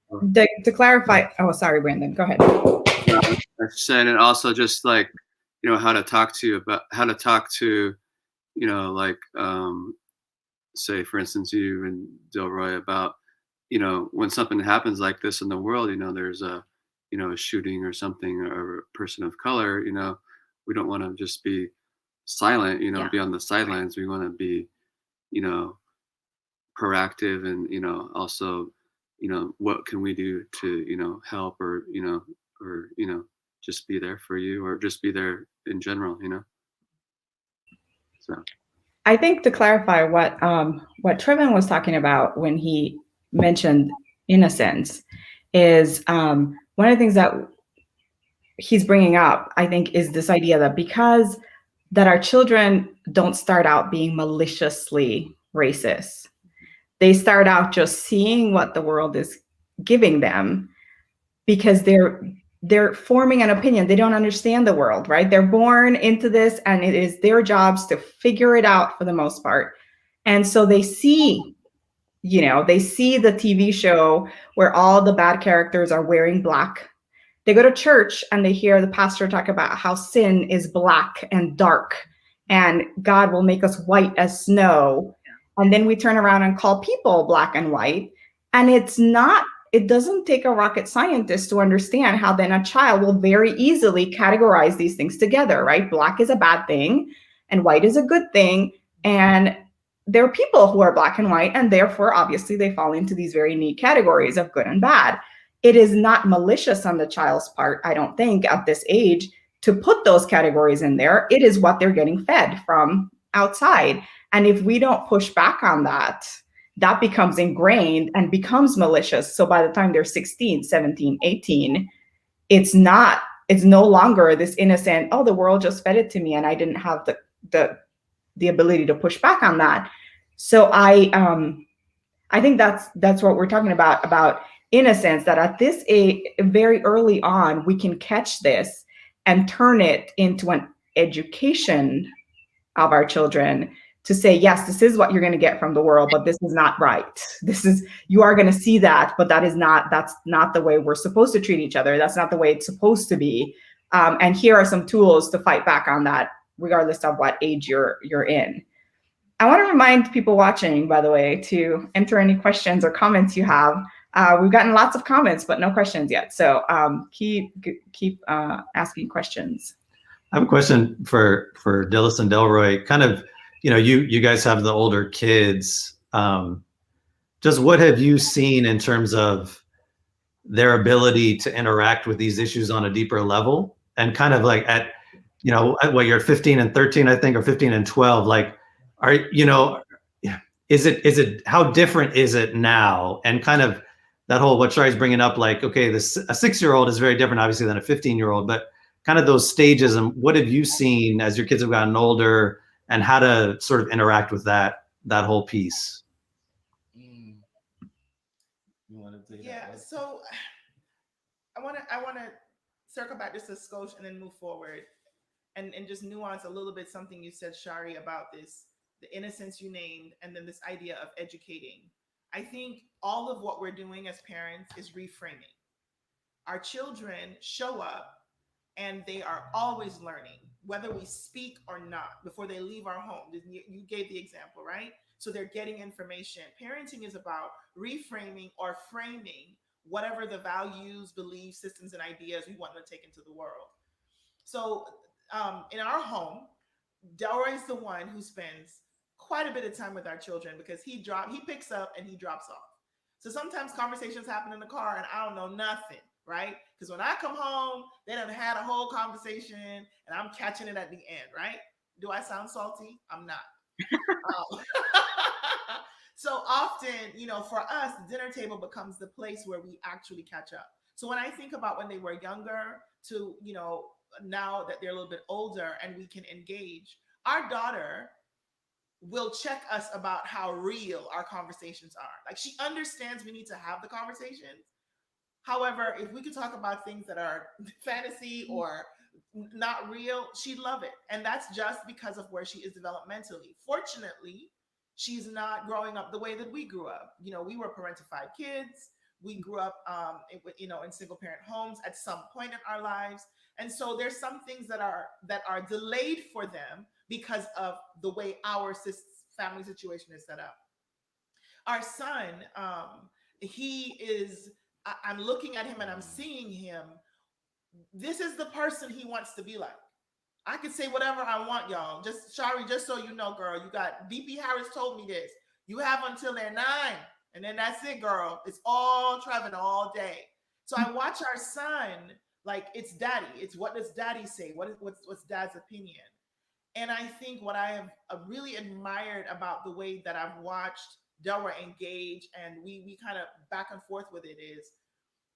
to clarify, oh, sorry, Brandon, go ahead. I said, and also just like, how to talk to, like, say, for instance, you and Delroy, about, when something happens like this in the world, there's a shooting or something, or a person of color, we don't want to just be silent, be on the sidelines. We want to be, proactive, and, also, what can we do to, help, or, just be there for you, or just be there in general, So I think to clarify what Trevin was talking about when he mentioned innocence is one of the things that he's bringing up, I think, is this idea that our children don't start out being maliciously racist. They start out just seeing what the world is giving them, because they're forming an opinion. They don't understand the world, right? They're born into this, and it is their jobs to figure it out for the most part. And so they see the TV show where all the bad characters are wearing black. They go to church and they hear the pastor talk about how sin is black and dark, and God will make us white as snow. And then we turn around and call people black and white. And it doesn't take a rocket scientist to understand how then a child will very easily categorize these things together, right? Black is a bad thing and white is a good thing. And there are people who are black and white, and therefore, obviously, they fall into these very neat categories of good and bad. It is not malicious on the child's part, I don't think, at this age, to put those categories in there. It is what they're getting fed from outside. And if we don't push back on that, that becomes ingrained and becomes malicious. So by the time they're 16, 17, 18, it's no longer this innocent, oh, the world just fed it to me and I didn't have the ability to push back on that. So I think that's what we're talking about innocence, that at this age, very early on, we can catch this and turn it into an education of our children to say, yes, this is what you're going to get from the world, but this is not right. You are going to see that, but that's not the way we're supposed to treat each other. That's not the way it's supposed to be. And here are some tools to fight back on that, regardless of what age you're in. I want to remind people watching, by the way, to enter any questions or comments you have. We've gotten lots of comments, but no questions yet. So keep asking questions. I have a question for Dillis and Delroy. Kind of, you guys have the older kids. Just what have you seen in terms of their ability to interact with these issues on a deeper level? And kind of like at you're 15 and 13, I think, or 15 and 12, like, is it how different is it now? And kind of that whole, what Shari's bringing up, like, okay, a 6-year-old is very different, obviously, than a 15-year-old, but kind of those stages, and what have you seen as your kids have gotten older, and how to sort of interact with that whole piece? You want to take Yeah, so I want to circle back just a skosh and then move forward and just nuance a little bit something you said, Shari, about this, the innocence you named, and then this idea of educating. I think all of what we're doing as parents is reframing. Our children show up and they are always learning, whether we speak or not, before they leave our home. You gave the example, right? So they're getting information. Parenting is about reframing or framing whatever the values, beliefs, systems, and ideas we want to take into the world. So in our home, Delroy is the one who spends quite a bit of time with our children because he picks up and he drops off. So sometimes conversations happen in the car and I don't know nothing, right? Because when I come home, they done had a whole conversation and I'm catching it at the end, right? Do I sound salty? I'm not. So often, for us, the dinner table becomes the place where we actually catch up. So when I think about when they were younger to, now that they're a little bit older and we can engage, our daughter will check us about how real our conversations are. Like, she understands we need to have the conversations. However, if we could talk about things that are fantasy or not real, she'd love it. And that's just because of where she is developmentally. Fortunately, she's not growing up the way that we grew up. We were parentified kids. We grew up, in single parent homes at some point in our lives. And so there's some things that are delayed for them because of the way our family situation is set up. Our son, he is, I'm looking at him and I'm seeing him. This is the person he wants to be like. I can say whatever I want, y'all. Just, Shari, just so you know, girl, you got DP Harris told me this. You have until they're 9, and then that's it, girl. It's all Trevin all day. So I watch our son like it's daddy. It's what does daddy say? What's dad's opinion? And I think what I have really admired about the way that I've watched Delroy engage and we kind of back and forth with it is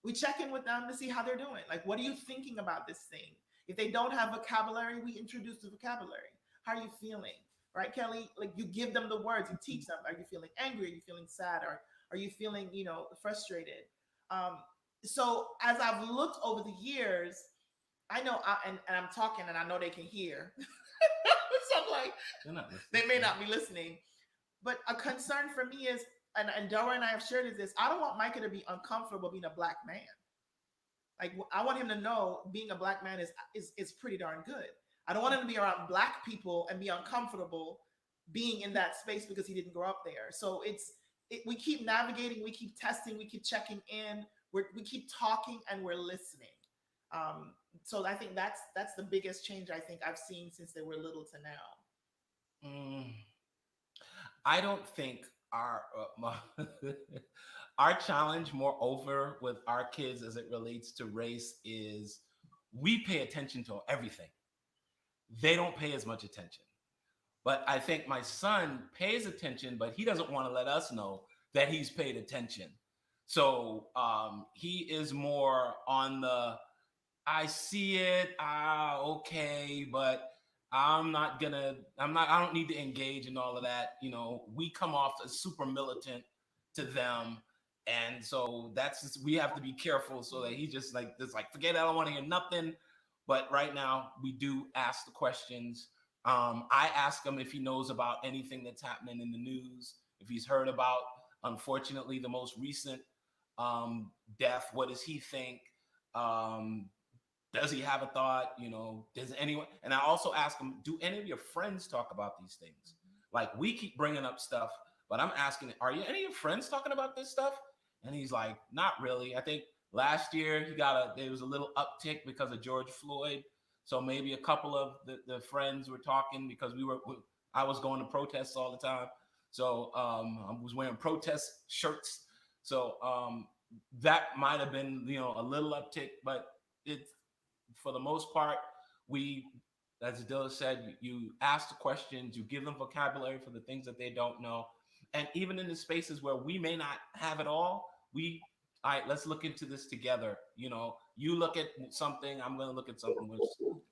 we check in with them to see how they're doing. Like, what are you thinking about this thing? If they don't have vocabulary, we introduce the vocabulary. How are you feeling? Right, Kelly? Like, you give them the words, you teach them. Are you feeling angry? Are you feeling sad? Or are you feeling, frustrated? So as I've looked over the years, I know, and I'm talking and I know they can hear. So I'm like, they may not be listening. But a concern for me is, and Dora and I have shared this, I don't want Micah to be uncomfortable being a Black man. Like, I want him to know being a Black man is pretty darn good. I don't want him to be around Black people and be uncomfortable being in that space because he didn't grow up there. So we keep navigating, we keep testing, we keep checking in, we keep talking, and we're listening. So I think that's the biggest change I think I've seen since they were little to now. I don't think our our challenge, moreover, with our kids as it relates to race is we pay attention to everything. They don't pay as much attention. But I think my son pays attention, but he doesn't want to let us know that he's paid attention. So he is more on the, I see it, okay, but I don't need to engage in all of that. You know, we come off as super militant to them. And so we have to be careful so that he just like, forget it, I don't want to hear nothing. But right now we do ask the questions. I ask him if he knows about anything that's happening in the news, if he's heard about, unfortunately, the most recent death. What does he think? Does he have a thought? You know, does anyone? And I also ask him, do any of your friends talk about these things? Like, we keep bringing up stuff, but I'm asking, are you any of your friends talking about this stuff? And he's like, not really. I think last year there was a little uptick because of George Floyd. So maybe a couple of the friends were talking because I was going to protests all the time. So I was wearing protest shirts. So that might have been, a little uptick, but it's, for the most part, as Adila said, you ask the questions, you give them vocabulary for the things that they don't know. And even in the spaces where we may not have it all, all right, let's look into this together. You look at something, I'm going to look at something,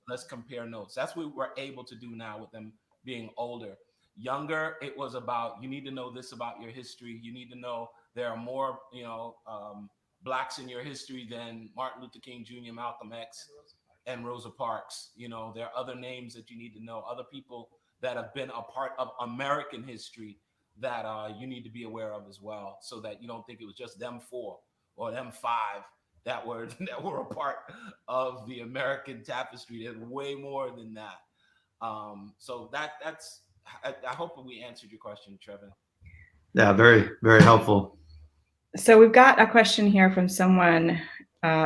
let's compare notes. That's what we're able to do now with them being older. Younger, it was about, you need to know this about your history. You need to know there are more, Blacks in your history than Martin Luther King Jr., Malcolm X, and Rosa Parks. There are other names that you need to know, other people that have been a part of American history that you need to be aware of as well, so that you don't think it was just them 4 or them 5 that were a part of the American tapestry. There's way more than that. So that's. I hope we answered your question, Trevin. Yeah, very, very helpful. So we've got a question here from someone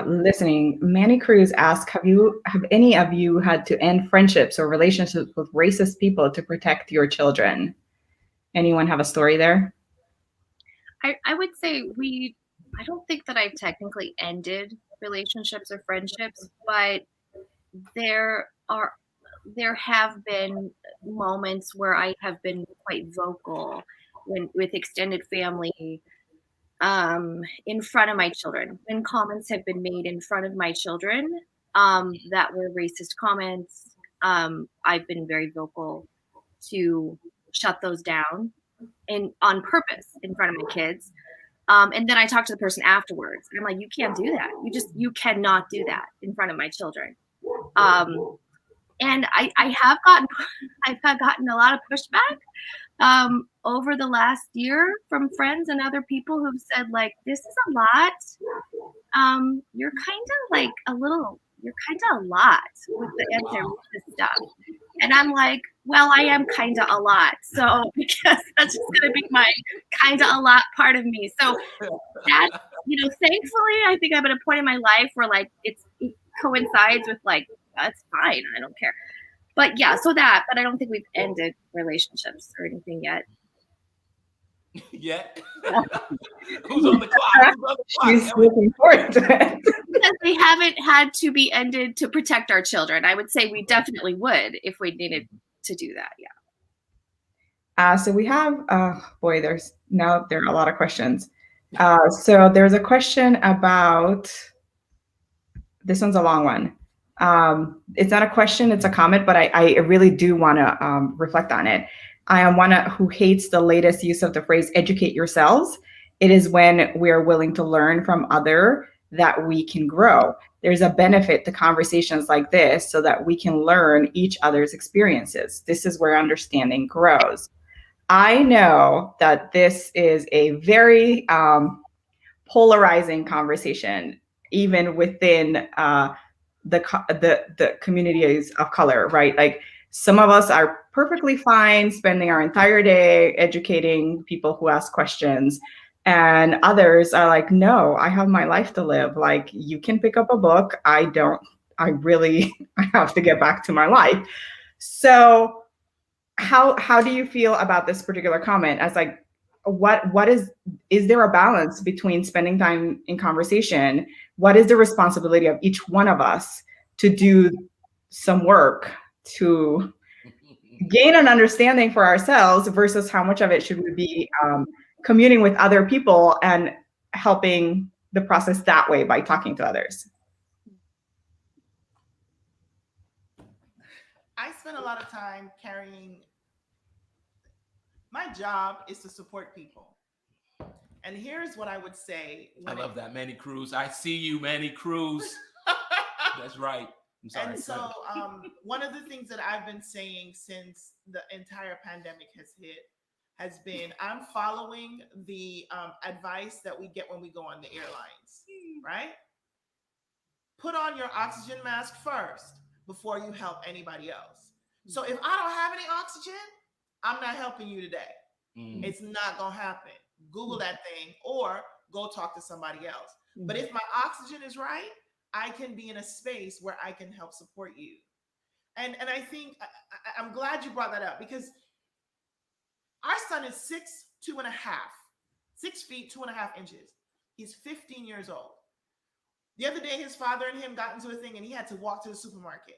listening. Manny Cruz asked, have any of you had to end friendships or relationships with racist people to protect your children? Anyone have a story there? I would say I don't think that I've technically ended relationships or friendships, but there have been moments where I have been quite vocal with extended family in front of my children, when comments have been made in front of my children that were racist comments. I've been very vocal to shut those down on purpose in front of my kids. And then I talk to the person afterwards. And I'm like, you can't do that. You cannot do that in front of my children. And I've gotten a lot of pushback over the last year from friends and other people who've said, like, this is a lot. You're kind of a lot with the anti-racist stuff. And I'm like, well, I am kind of a lot. So because that's just going to be my kind of a lot part of me. So that, thankfully, I think I'm at a point in my life where like it coincides with like, that's fine. I don't care. But yeah, but I don't think we've ended relationships or anything yet. Yet? Who's on the clock? She's looking forward to it. Because they haven't had to be ended to protect our children. I would say we definitely would if we needed to do that. Yeah. So we have, there are a lot of questions. So there's a question about, this one's a long one. It's not a question, it's a comment, but I really do want to reflect on it. I am one who hates the latest use of the phrase educate yourselves. It is when we're willing to learn from other that we can grow. There's a benefit to conversations like this so that we can learn each other's experiences. This is where understanding grows. I know that this is a very polarizing conversation, even within the communities of color, right? Like, some of us are perfectly fine spending our entire day educating people who ask questions, and others are like, no, I have my life to live. Like, you can pick up a book. I have to get back to my life. So how do you feel about this particular comment? As like, what is there a balance between spending time in conversation? What is the responsibility of each one of us to do some work to gain an understanding for ourselves versus how much of it should we be communing with other people and helping the process that way by talking to others. I spend a lot of time my job is to support people. And here's what I would say. I love that, Manny Cruz. I see you, Manny Cruz. That's right. I'm sorry. And so one of the things that I've been saying since the entire pandemic has hit has been, I'm following the advice that we get when we go on the airlines, right? Put on your oxygen mask first before you help anybody else. So if I don't have any oxygen, I'm not helping you today. It's not going to happen. Google that thing or go talk to somebody else. But if my oxygen is right, I can be in a space where I can help support you. And I think I'm glad you brought that up, because our son is 6 feet, 2.5 inches. He's 15 years old. The other day, his father and him got into a thing and he had to walk to the supermarket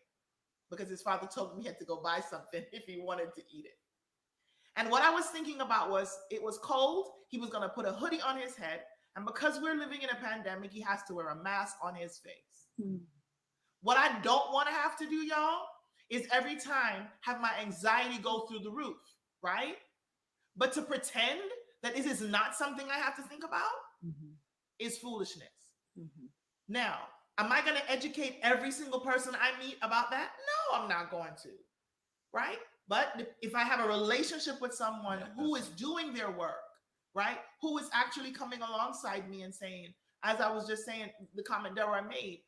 because his father told him he had to go buy something if he wanted to eat it. And what I was thinking about was, it was cold. He was going to put a hoodie on his head. And because we're living in a pandemic, he has to wear a mask on his face. What I don't want to have to do, y'all, is every time have my anxiety go through the roof, right? But to pretend that this is not something I have to think about is foolishness. Now, am I going to educate every single person I meet about that? No, I'm not going to, right? But if I have a relationship with someone who is doing their work, right, who is actually coming alongside me and saying, as I was just saying, the comment Deborah made,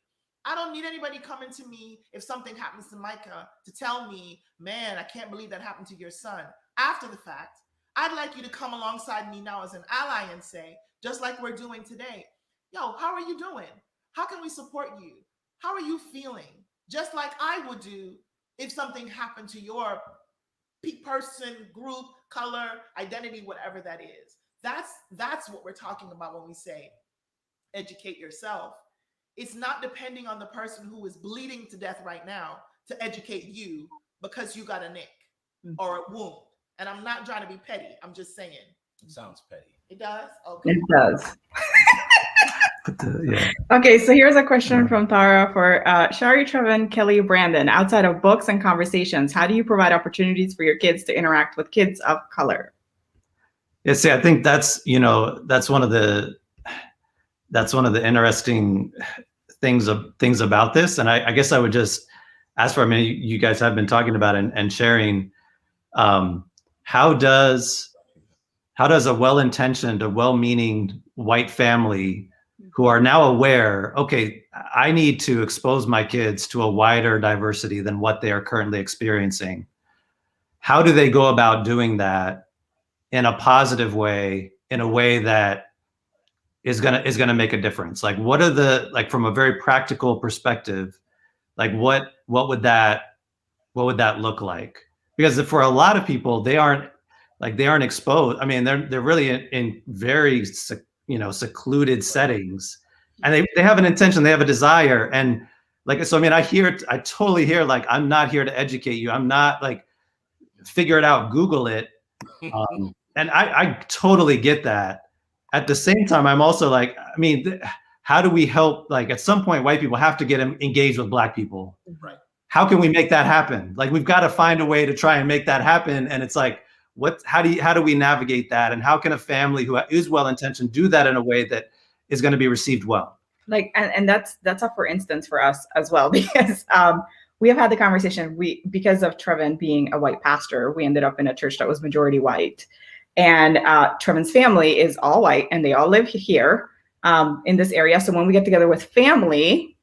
I don't need anybody coming to me if something happens to Micah to tell me, man, I can't believe that happened to your son. After the fact, I'd like you to come alongside me now as an ally and say, just like we're doing today, yo, how are you doing? How can we support you? How are you feeling? Just like I would do if something happened to your person, group, color, identity, whatever that is. That's what we're talking about when we say educate yourself. It's not depending on the person who is bleeding to death right now to educate you because you got a nick or a wound. And I'm not trying to be petty. I'm just saying. It sounds petty. It does? Okay. It does. Okay, so here's a question from Tara for Shari, Trevin, Kelly, Brandon. Outside of books and conversations, how do you provide opportunities for your kids to interact with kids of color? Yeah, see, I think that's one of the interesting things about this. And I guess I would just ask for, I mean, you guys have been talking about and sharing, how does a well-intentioned, a well-meaning white family who are now aware, okay, I need to expose my kids to a wider diversity than what they are currently experiencing. How do they go about doing that in a positive way, in a way that is gonna make a difference? Like, what are from a very practical perspective, like what would that look like? Because for a lot of people, they aren't exposed. I mean, they're really in very secluded settings, and they have an intention, they have a desire, and so I mean, I totally hear, like, I'm not here to educate you, I'm not like figure it out, Google it, and I totally get that. At the same time, I'm also like, I mean, how do we help? Like, at some point, white people have to get engaged with Black people. Right. How can we make that happen? Like, we've got to find a way to try and make that happen. And it's like, how do we navigate that? And how can a family who is well-intentioned do that in a way that is going to be received well? Like, and that's a for instance for us as well, because we have had the conversation. Because of Trevin being a white pastor, we ended up in a church that was majority white. And Trevin's family is all white, and they all live here in this area. So when we get together with family,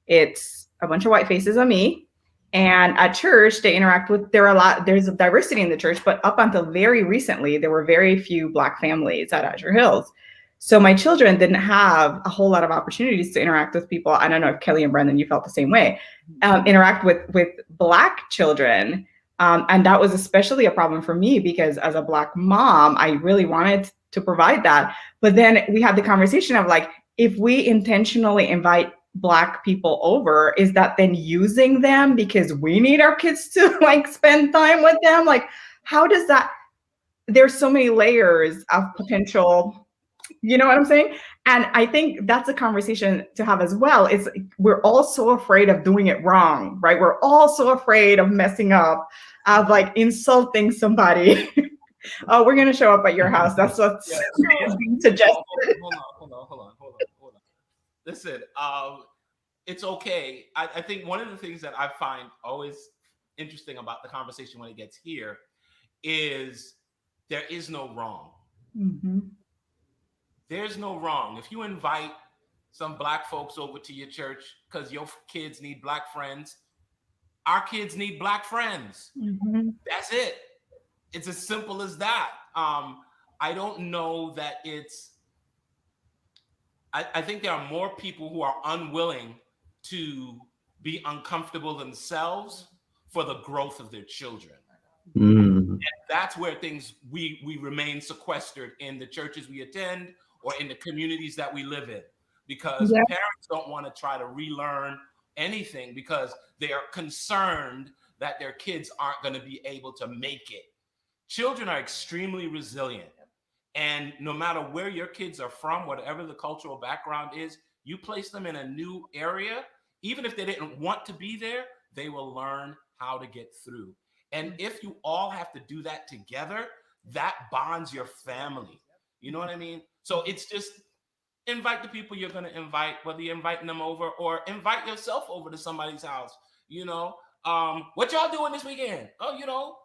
it's a bunch of white faces and me. And at church, they interact with, there's a diversity in the church, but up until very recently, there were very few Black families at Azure Hills. So my children didn't have a whole lot of opportunities to interact with people. I don't know if Kelly and Brendan, you felt the same way, interact with Black children. And that was especially a problem for me because as a Black mom, I really wanted to provide that. But then we had the conversation of like, if we intentionally invite Black people over, is that then using them because we need our kids to like spend time with them? Like, how does that, there's so many layers of potential, you know what I'm saying? And I think that's a conversation to have as well. Is we're all so afraid of doing it wrong, right? We're all so afraid of messing up, of like insulting somebody. Oh, we're gonna show up at your house. That's what's being suggested. Hold on. Listen, it's okay. I think one of the things that I find always interesting about the conversation when it gets here is there is no wrong. Mm-hmm. There's no wrong. If you invite some Black folks over to your church because your kids need Black friends, our kids need Black friends. Mm-hmm. That's it. It's as simple as that. I don't know that it's, I think there are more people who are unwilling to be uncomfortable themselves for the growth of their children. And that's where things, we remain sequestered in the churches we attend or in the communities that we live in, because parents don't want to try to relearn anything because they are concerned that their kids aren't going to be able to make it. Children are extremely resilient. And no matter where your kids are from, whatever the cultural background is, you place them in a new area, even if they didn't want to be there, they will learn how to get through. And if you all have to do that together, that bonds your family. You know what I mean? So it's just invite the people you're going to invite, whether you're inviting them over or invite yourself over to somebody's house. You know, what y'all doing this weekend? Oh, you know,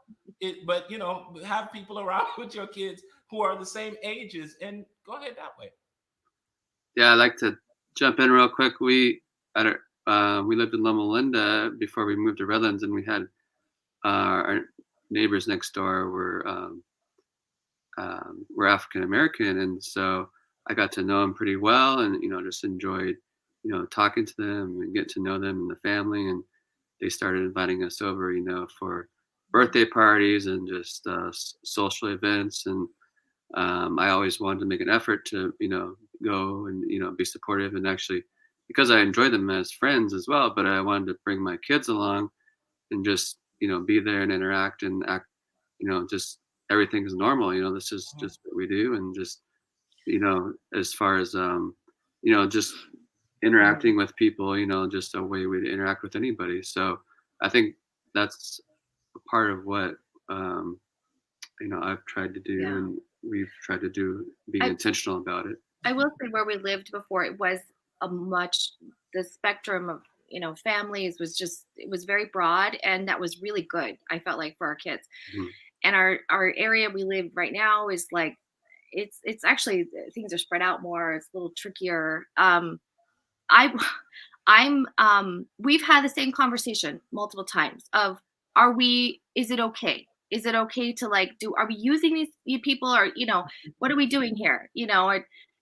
but you know, have people around with your kids who are the same ages and go ahead that way. Yeah, I'd like to jump in real quick. We lived in Loma Linda before we moved to Redlands, and we had our neighbors next door were African American, and so I got to know them pretty well, and just enjoyed talking to them and get to know them and the family, and they started inviting us over for birthday parties and just social events, and I always wanted to make an effort to go and be supportive, and actually because I enjoy them as friends as well, but I wanted to bring my kids along and just be there and interact and act just everything is normal. This is just what we do, and just as far as just interacting with people, just a way we interact with anybody. So I think that's a part of what I've tried to do, and we've tried to do, being intentional about it. I will say where we lived before, it was the spectrum of families it was very broad, and that was really good, I felt like, for our kids. Mm-hmm. And our area we live right now is like, it's actually, things are spread out more. It's a little trickier. We've had the same conversation multiple times of, is it okay? Is it okay to are we using these people, or, what are we doing here?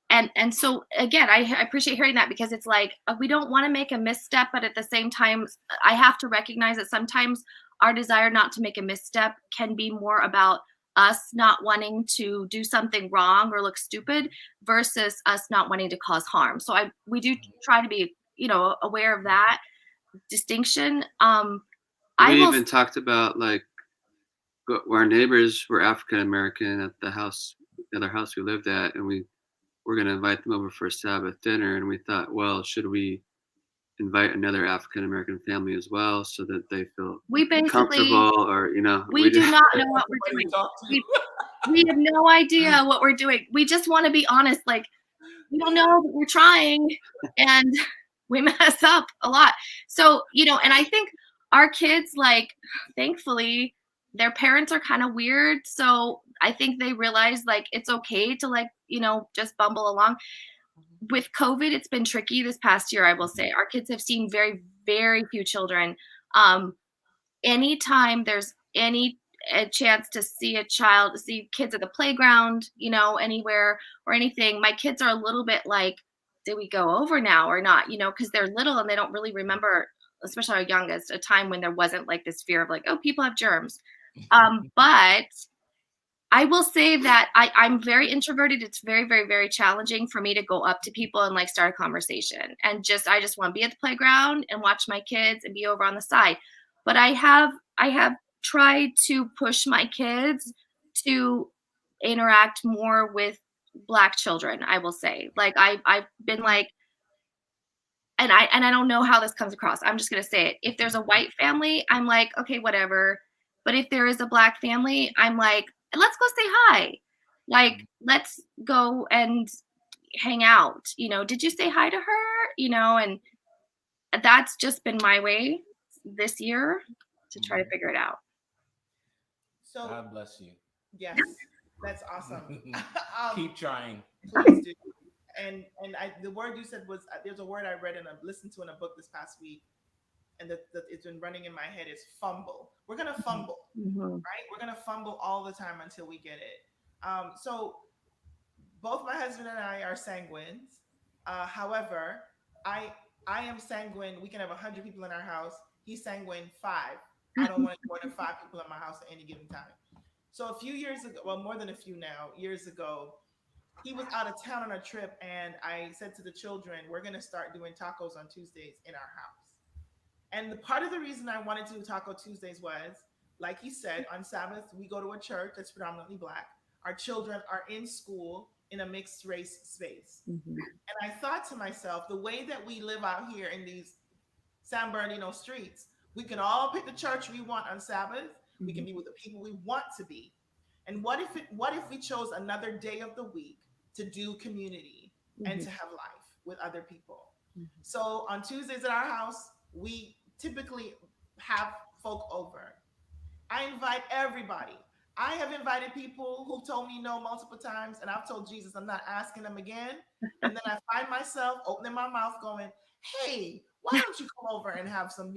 And so again, I appreciate hearing that, because it's like, we don't want to make a misstep, but at the same time, I have to recognize that sometimes our desire not to make a misstep can be more about us not wanting to do something wrong or look stupid versus us not wanting to cause harm. So we do try to be, aware of that distinction. We even talked about our neighbors were African American at the other house we lived at, and we were going to invite them over for a Sabbath dinner, and we thought, well, should we invite another African American family as well, so that they feel comfortable, or we do not know what we're doing. We have no idea what we're doing. We just want to be honest. We don't know, but we're trying, and we mess up a lot. So and I think our kids, thankfully, their parents are kind of weird, so I think they realize it's okay to just bumble along. With COVID, it's been tricky this past year, I will say. Our kids have seen very, very few children. Anytime there's a chance to see kids at the playground, anywhere or anything, my kids are a little bit like, did we go over now or not? Because they're little and they don't really remember, especially our youngest, a time when there wasn't this fear of oh, people have germs. But I will say that I'm very introverted. It's very, very, very challenging for me to go up to people and like start a conversation. And I just want to be at the playground and watch my kids and be over on the side. But I have tried to push my kids to interact more with Black children, I will say. Like I've been like, and I don't know how this comes across. I'm just gonna say it. If there's a white family, I'm like, okay, whatever. But if there is a Black family, I'm like, let's go say hi. Like, let's go and hang out. You know, did you say hi to her? You know, and that's just been my way this year to try to figure it out. So God bless you. yes, that's awesome. Keep trying. Please do. And the word you said was, there's a word I read and I listened to in a book this past week, and that it's been running in my head, is fumble. We're gonna fumble, right? We're gonna fumble all the time until we get it. So both my husband and I are sanguines. However, I am sanguine. We can have 100 people in our house. He's sanguine 5. I don't want more than 5 people in my house at any given time. So a few years ago, well, more than a few now, years ago, he was out of town on a trip, and I said to the children, we're going to start doing tacos on Tuesdays in our house. And the part of the reason I wanted to do Taco Tuesdays was, like he said, on Sabbath, we go to a church that's predominantly Black. Our children are in school in a mixed race space. And I thought to myself, the way that we live out here in these San Bernardino streets, we can all pick the church we want on Sabbath. We can be with the people we want to be. And what if we chose another day of the week to do community and to have life with other people? So on Tuesdays at our house, we typically have folk over. I invite everybody. I have invited people who told me no multiple times, and I've told Jesus I'm not asking them again. And then I find myself opening my mouth going, hey, why don't you come over and have some,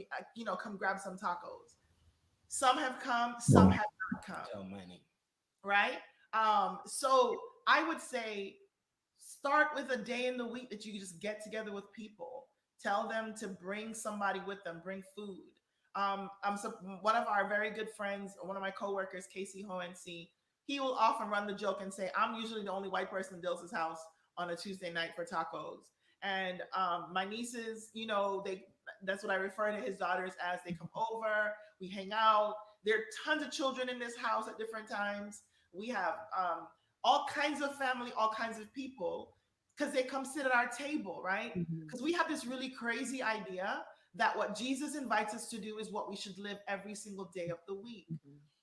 come grab some tacos? Some have come, some have not come. Tell money. Right? So I would say start with a day in the week that you just get together with people. Tell them to bring somebody with them, bring food. One of our very good friends, one of my coworkers, Casey Hohency, he will often run the joke and say, I'm usually the only white person in Dill's house on a Tuesday night for tacos. And my nieces, that's what I refer to his daughters as. They come over, we hang out. There are tons of children in this house at different times. We have all kinds of family, all kinds of people, because they come sit at our table, right? Because we have this really crazy idea that what Jesus invites us to do is what we should live every single day of the week.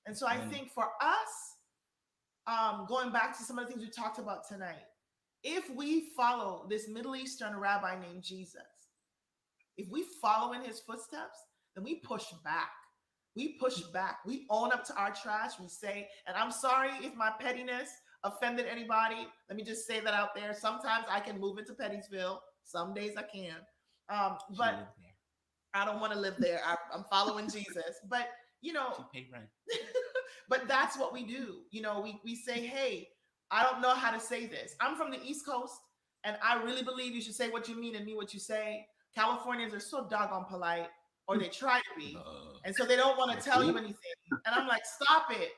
And so I think for us, going back to some of the things we talked about tonight, if we follow this Middle Eastern rabbi named Jesus, if we follow in his footsteps, then we push back. We push back. We own up to our trash. We say, and I'm sorry if my pettiness offended anybody. Let me just say that out there. Sometimes I can move into Pettysville. Some days I can. But I don't want to live there. I'm following Jesus. But, pay rent. But that's what we do. We say, hey, I don't know how to say this. I'm from the East Coast, and I really believe you should say what you mean and mean what you say. Californians are so doggone polite, or they try to be. And so they don't want to tell you anything. And I'm like, stop it.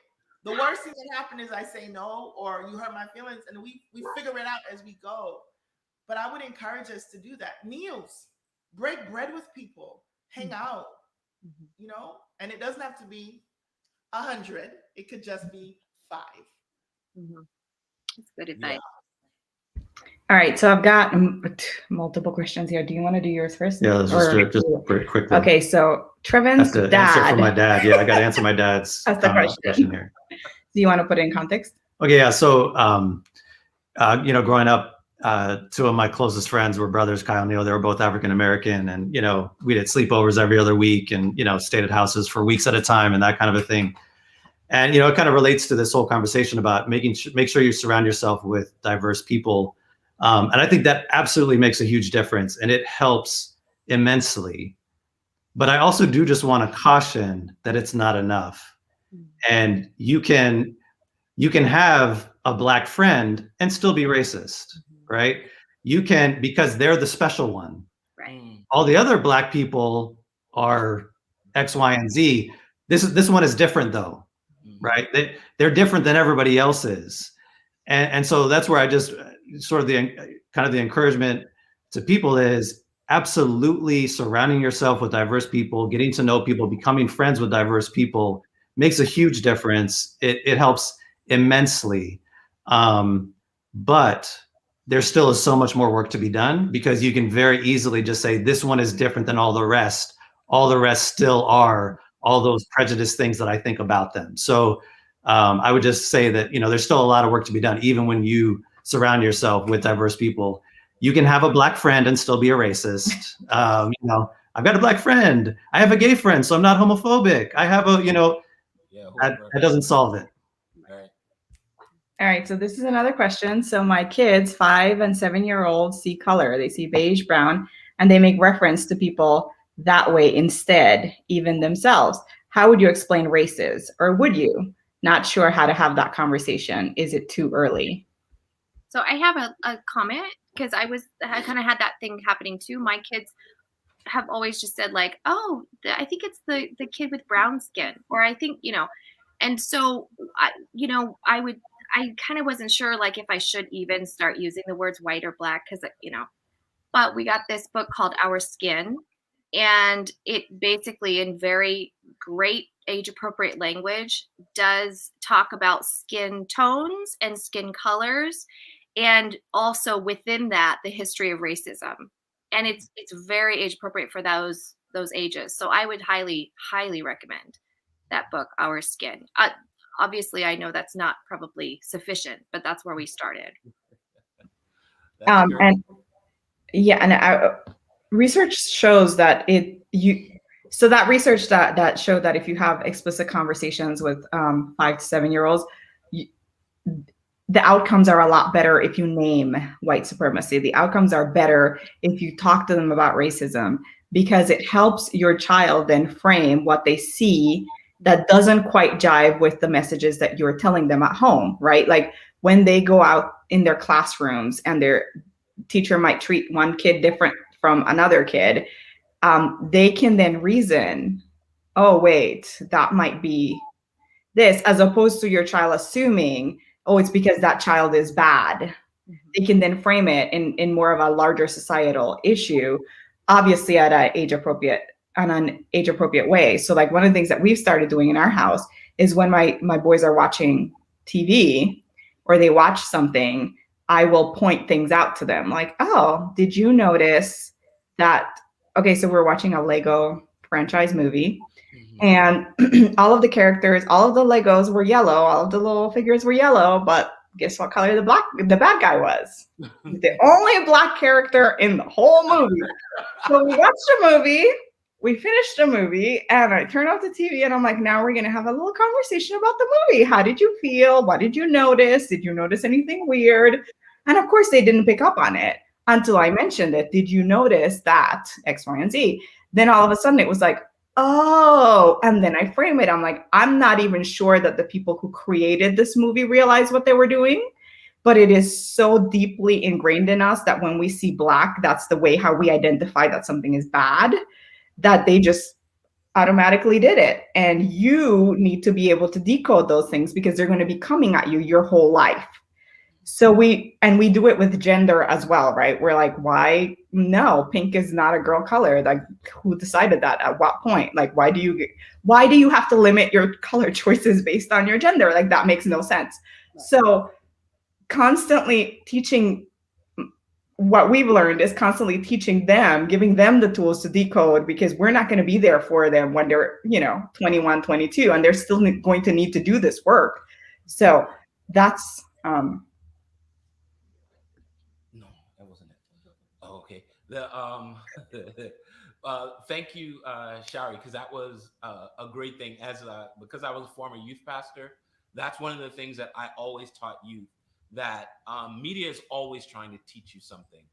The worst thing that happened is I say no, or you hurt my feelings, and we figure it out as we go. But I would encourage us to do that. Meals, break bread with people, hang out, and it doesn't have to be 100. It could just be 5. That's good advice. All right, so I've got multiple questions here. Do you want to do yours first? Yeah, let's just do it just pretty quickly. Okay, so Trevin's dad. Answer for my dad. Yeah, I got to answer my dad's That's the question here. Do you want to put it in context? Okay, yeah. So, growing up, 2 of my closest friends were brothers, Kyle and Neil. They were both African American, and we did sleepovers every other week, and stayed at houses for weeks at a time, and that kind of a thing. And it kind of relates to this whole conversation about make sure you surround yourself with diverse people. And I think that absolutely makes a huge difference, and it helps immensely. But I also do just want to caution that it's not enough. And you can have a Black friend and still be racist, right? You can, because they're the special one. Right. All the other Black people are X, Y, and Z. This one is different though, right? They're different than everybody else is. And so that's where I just sort of the kind of the encouragement to people is absolutely surrounding yourself with diverse people, getting to know people, becoming friends with diverse people makes a huge difference. It helps immensely. But there still is so much more work to be done, because you can very easily just say this one is different than all the rest. All the rest still are all those prejudiced things that I think about them. So I would just say that, there's still a lot of work to be done, even when you surround yourself with diverse people. You can have a Black friend and still be a racist. I've got a Black friend. I have a gay friend, so I'm not homophobic. I have that doesn't solve it. Right. All right, so this is another question. So my kids, 5 and 7-year-olds, see color. They see beige, brown, and they make reference to people that way instead, even themselves. How would you explain races, or would you? Not sure how to have that conversation. Is it too early? So I have a comment, because I kind of had that thing happening too. My kids have always just said like, oh, I think it's the kid with brown skin, or I think, and so I kind of wasn't sure like if I should even start using the words white or black, because but we got this book called Our Skin, and it basically, in very great age appropriate language, does talk about skin tones and skin colors, and also within that the history of racism. And it's very age appropriate for those ages. So I would highly recommend that book, Our Skin. Obviously I know that's not probably sufficient, but that's where we started. That's great. And yeah, and research shows that that research that showed that if you have explicit conversations with 5 to 7-year-olds, the outcomes are a lot better if you name white supremacy. The outcomes are better if you talk to them about racism, because it helps your child then frame what they see that doesn't quite jive with the messages that you're telling them at home, right? Like when they go out in their classrooms and their teacher might treat one kid different from another kid, they can then reason, oh, wait, that might be this, as opposed to your child assuming, oh, it's because that child is bad. They can then frame it in more of a larger societal issue, obviously at an age appropriate way. So like one of the things that we've started doing in our house is when my boys are watching TV or they watch something, I will point things out to them like, oh, did you notice that? Okay, so we're watching a Lego franchise movie, and all of the characters, all of the Legos were yellow, all of the little figures were yellow, but guess what color the bad guy was? The only Black character in the whole movie. So we watched a movie, we finished the movie, and I turned off the TV and I'm like, now we're gonna have a little conversation about the movie. How did you feel? What did you notice? Did you notice anything weird? And of course they didn't pick up on it until I mentioned it. Did you notice that X, Y, and Z? Then all of a sudden it was like, oh, and then I frame it. I'm like, I'm not even sure that the people who created this movie realized what they were doing, but it is so deeply ingrained in us that when we see Black, that's the way how we identify that something is bad, that they just automatically did it. And you need to be able to decode those things because they're going to be coming at you your whole life. So we do it with gender as well, right? We're like, why? No, pink is not a girl color. Like, who decided that? At what point? Like, why do you have to limit your color choices based on your gender? Like, that makes no sense. So constantly teaching, what we've learned is constantly teaching them, giving them the tools to decode, because we're not going to be there for them when they're, 21, 22, and they're still going to need to do this work. So that's, No, that wasn't it. Oh, okay. Thank you, Shari, because that was a great thing. Because I was a former youth pastor, that's one of the things that I always taught youth, that media is always trying to teach you something.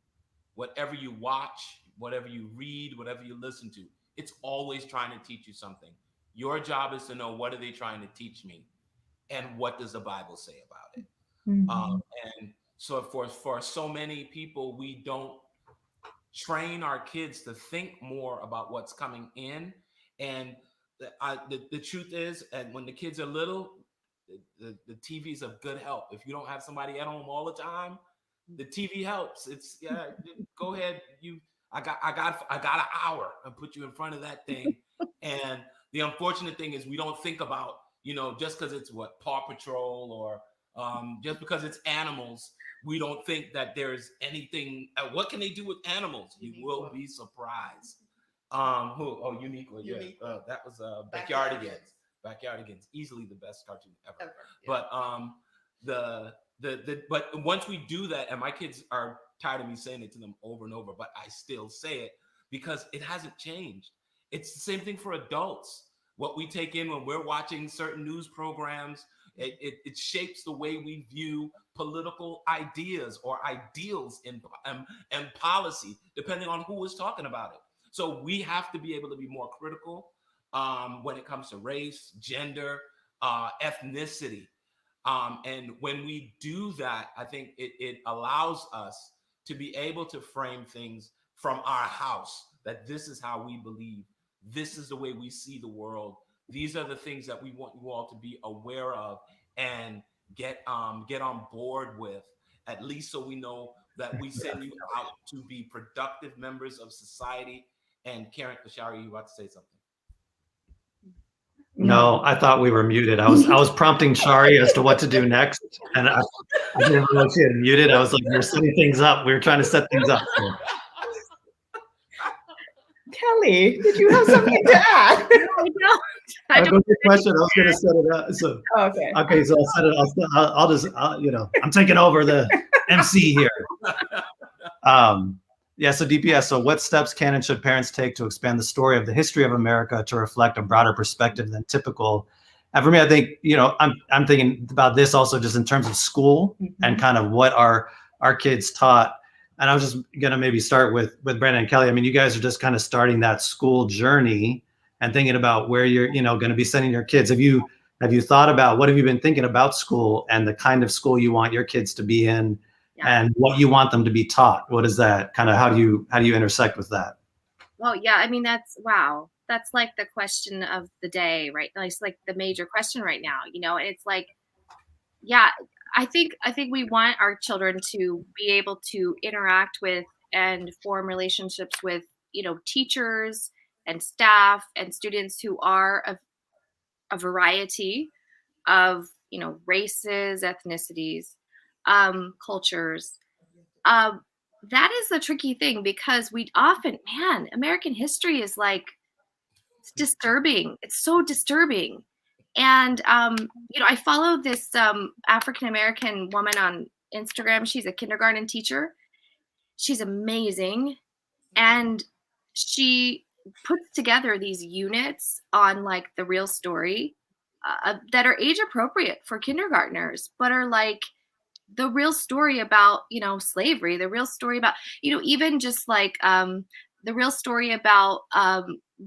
Whatever you watch, whatever you read, whatever you listen to, it's always trying to teach you something. Your job is to know, what are they trying to teach me, and what does the Bible say about it? And so for so many people, we don't train our kids to think more about what's coming in. And the truth is, and when the kids are little, the TV is of good help. If you don't have somebody at home all the time, the TV helps. It's go ahead. I got an hour and put you in front of that thing. And the unfortunate thing is we don't think about, just because it's Paw Patrol or just because it's animals, we don't think that there's anything. What can they do with animals? You will be surprised. Uniqua. Yeah. That was Backyardigans. Backyardigans, easily the best cartoon ever. Yeah. But but once we do that, and my kids are tired of me saying it to them over and over, but I still say it because it hasn't changed. It's the same thing for adults. What we take in when we're watching certain news programs, it shapes the way we view political ideas or ideals in policy, depending on who is talking about it. So we have to be able to be more critical when it comes to race, gender, ethnicity. And when we do that, I think it allows us to be able to frame things from our house, that this is how we believe. This is the way we see the world. These are the things that we want you all to be aware of and get on board with, at least so we know that we send you out to be productive members of society. And Karen Kashari, you about to say something? No, I thought we were muted. I was prompting Shari as to what to do next, and I didn't know she had muted. I was like, we're setting things up. We were trying to set things up. Kelly, did you have something to add? No, I don't. Good question. I was going to set it up. So okay. So I'll set it. I'll just I'm taking over the MC here. Yeah, so DPS, so what steps can and should parents take to expand the story of the history of America to reflect a broader perspective than typical? And for me, I think, I'm thinking about this also just in terms of school and kind of what our kids taught. And I was just going to maybe start with Brandon and Kelly. I mean, you guys are just kind of starting that school journey and thinking about where you're, going to be sending your kids. Have you thought about, what have you been thinking about school and the kind of school you want your kids to be in? Yeah. And what you want them to be taught? What is that kind of, how do you intersect with that? Well, yeah, I mean, that's like the question of the day, right? It's like the major question right now, and it's like, yeah, I think we want our children to be able to interact with and form relationships with, teachers and staff and students who are of a variety of, races, ethnicities, cultures. That is a tricky thing because we often, American history is like, it's disturbing. It's so disturbing. And, I follow this African-American woman on Instagram. She's a kindergarten teacher. She's amazing. And she puts together these units on like the real story that are age appropriate for kindergartners, but are like the real story about, slavery, the real story about, even just like the real story about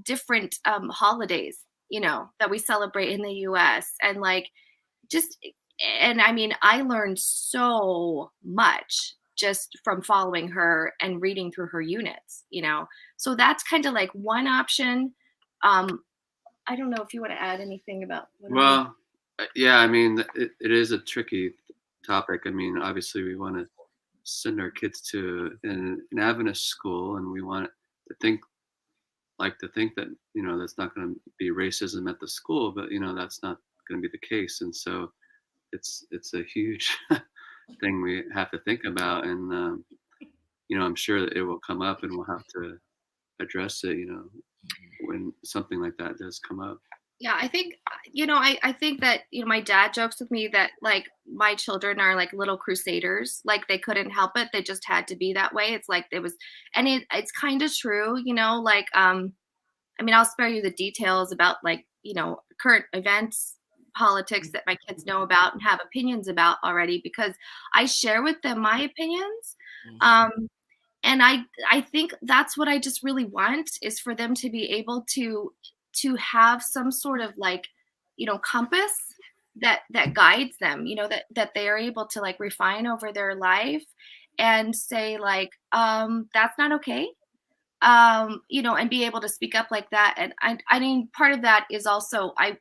different holidays, that we celebrate in the US. And like, and I mean, I learned so much just from following her and reading through her units, so that's kind of like one option. I don't know if you want to add anything about yeah, I mean, it is a tricky topic. I mean, obviously we want to send our kids to an Adventist school, and we want to think that, that's not going to be racism at the school, but that's not going to be the case. And so it's a huge thing we have to think about. And I'm sure that it will come up and we'll have to address it, when something like that does come up. Yeah, I think, I think that, my dad jokes with me that like my children are like little crusaders, like they couldn't help it. They just had to be that way. It's like it was, and it's kind of true, like, I mean, I'll spare you the details about like, current events, politics that my kids know about and have opinions about already, because I share with them my opinions. And I think that's what I just really want, is for them to be able to have some sort of like, compass that guides them, that they are able to like refine over their life and say like, that's not okay. And be able to speak up like that. And I mean, part of that is also, I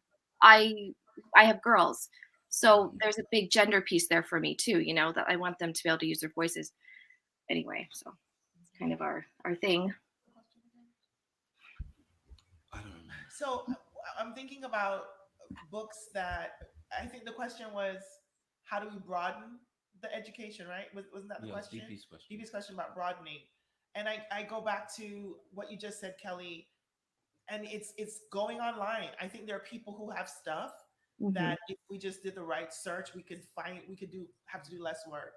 have girls, So there's a big gender piece there for me too, that I want them to be able to use their voices. Anyway, so it's kind of our thing. I don't know. So I'm thinking about books that, I think the question was, how do we broaden the education, right? Wasn't that the question? DP's question. DP's question about broadening. And I go back to what you just said, Kelly, and it's going online. I think there are people who have stuff that if we just did the right search, we could have to do less work.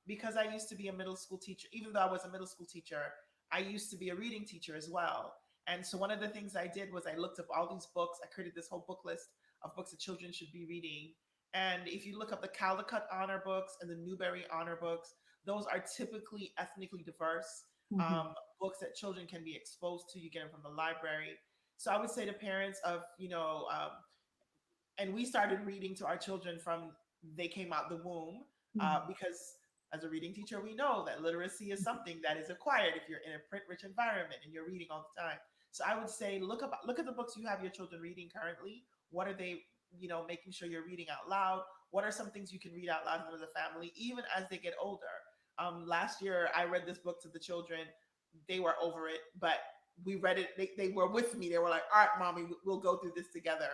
Because I used to be a middle school teacher, even though I was a middle school teacher, I used to be a reading teacher as well. And so one of the things I did was I looked up all these books. I created this whole book list of books that children should be reading. And if you look up the Caldecott honor books and the Newbery honor books, those are typically ethnically diverse books that children can be exposed to. You get them from the library. So I would say to parents of, and we started reading to our children from they came out the womb, because as a reading teacher, we know that literacy is something that is acquired if you're in a print-rich environment and you're reading all the time. So I would say, look at the books you have your children reading currently. What are they, making sure you're reading out loud? What are some things you can read out loud as a family, even as they get older? Last year, I read this book to the children. They were over it, but we read it. They were with me. They were like, all right, mommy, we'll go through this together.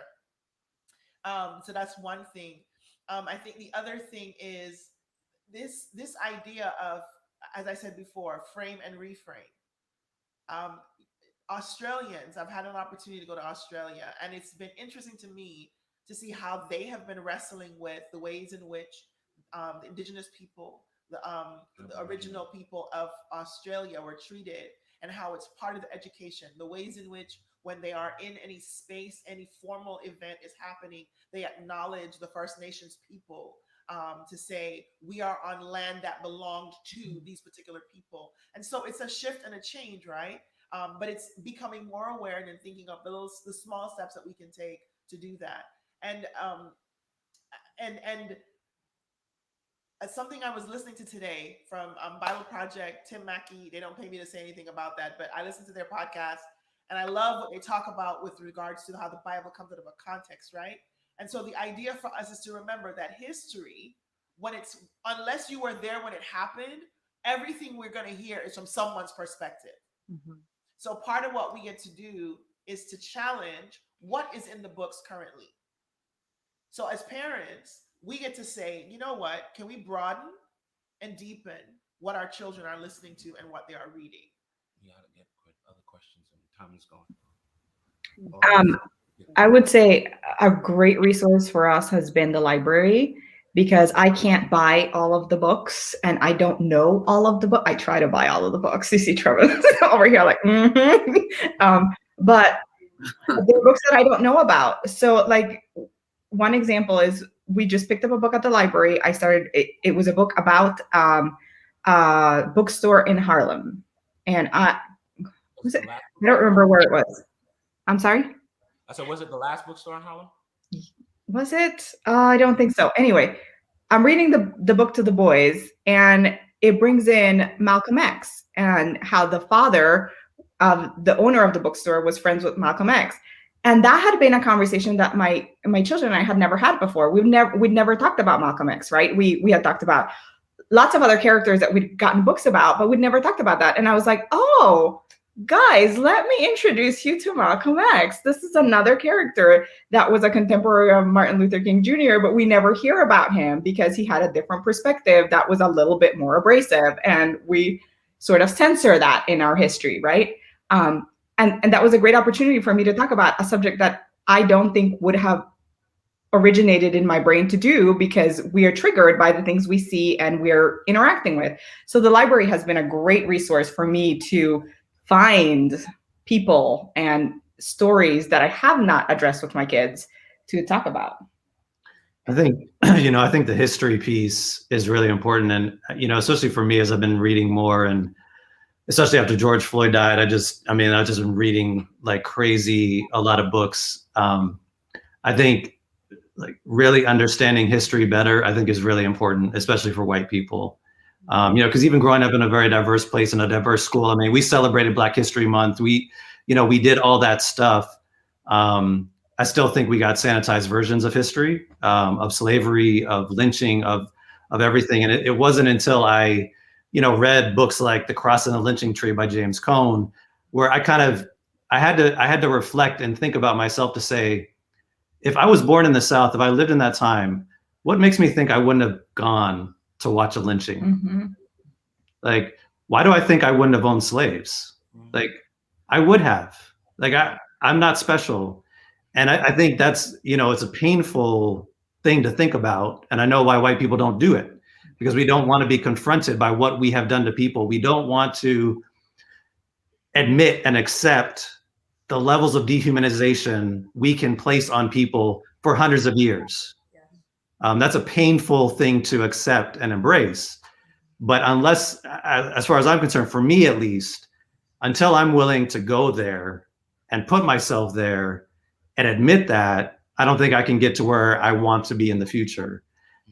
So that's one thing. I think the other thing is this idea of, as I said before, frame and reframe. Australians, I've had an opportunity to go to Australia, and it's been interesting to me to see how they have been wrestling with the ways in which the indigenous people, the original people of Australia were treated, and how it's part of the education, the ways in which when they are in any space, any formal event is happening, they acknowledge the First Nations people, to say, we are on land that belonged to these particular people. And so it's a shift and a change, right? But it's becoming more aware and thinking of the small steps that we can take to do that. And something I was listening to today from Bible Project, Tim Mackey, they don't pay me to say anything about that, but I listened to their podcast and I love what they talk about with regards to how the Bible comes out of a context, right? And so the idea for us is to remember that history, unless you were there when it happened, everything we're going to hear is from someone's perspective. So part of what we get to do is to challenge what is in the books currently. So as parents, we get to say, you know what, can we broaden and deepen what our children are listening to and what they are reading? You got to get other questions and time is gone. I would say a great resource for us has been the library, because I can't buy all of the books and I don't know all of the books. I try to buy all of the books. You see Trevor over here like, but there are books that I don't know about. So like one example is we just picked up a book at the library. It was a book about a bookstore in Harlem. And I don't remember where it was. I'm sorry? So was it the last bookstore in Harlem? Was it? I don't think so. Anyway, I'm reading the book to the boys, and it brings in Malcolm X and how the father of the owner of the bookstore was friends with Malcolm X. And that had been a conversation that my children and I had never had before. We'd never talked about Malcolm X, right? We had talked about lots of other characters that we'd gotten books about, but we'd never talked about that. And I was like, oh, guys, let me introduce you to Malcolm X. This is another character that was a contemporary of Martin Luther King Jr., but we never hear about him because he had a different perspective that was a little bit more abrasive. And we sort of censor that in our history, right? And that was a great opportunity for me to talk about a subject that I don't think would have originated in my brain to do, because we are triggered by the things we see and we're interacting with. So the library has been a great resource for me to find people and stories that I have not addressed with my kids to talk about. I think, I think the history piece is really important. And, especially for me, as I've been reading more, and especially after George Floyd died, I've just been reading like crazy, a lot of books. I think like really understanding history better, I think is really important, especially for white people. Because even growing up in a very diverse place in a diverse school, we celebrated Black History Month. We did all that stuff. I still think we got sanitized versions of history, of slavery, of lynching, of everything. And it wasn't until I, read books like The Cross and the Lynching Tree by James Cone, where I had to reflect and think about myself to say, if I was born in the South, if I lived in that time, what makes me think I wouldn't have gone to watch a lynching? Mm-hmm. Like, why do I think I wouldn't have owned slaves? Like, I would have. Like, I'm not special. And I think that's, it's a painful thing to think about. And I know why white people don't do it, because we don't want to be confronted by what we have done to people. We don't want to admit and accept the levels of dehumanization we can place on people for hundreds of years. That's a painful thing to accept and embrace. But unless, as far as I'm concerned, for me at least, until I'm willing to go there and put myself there and admit that, I don't think I can get to where I want to be in the future.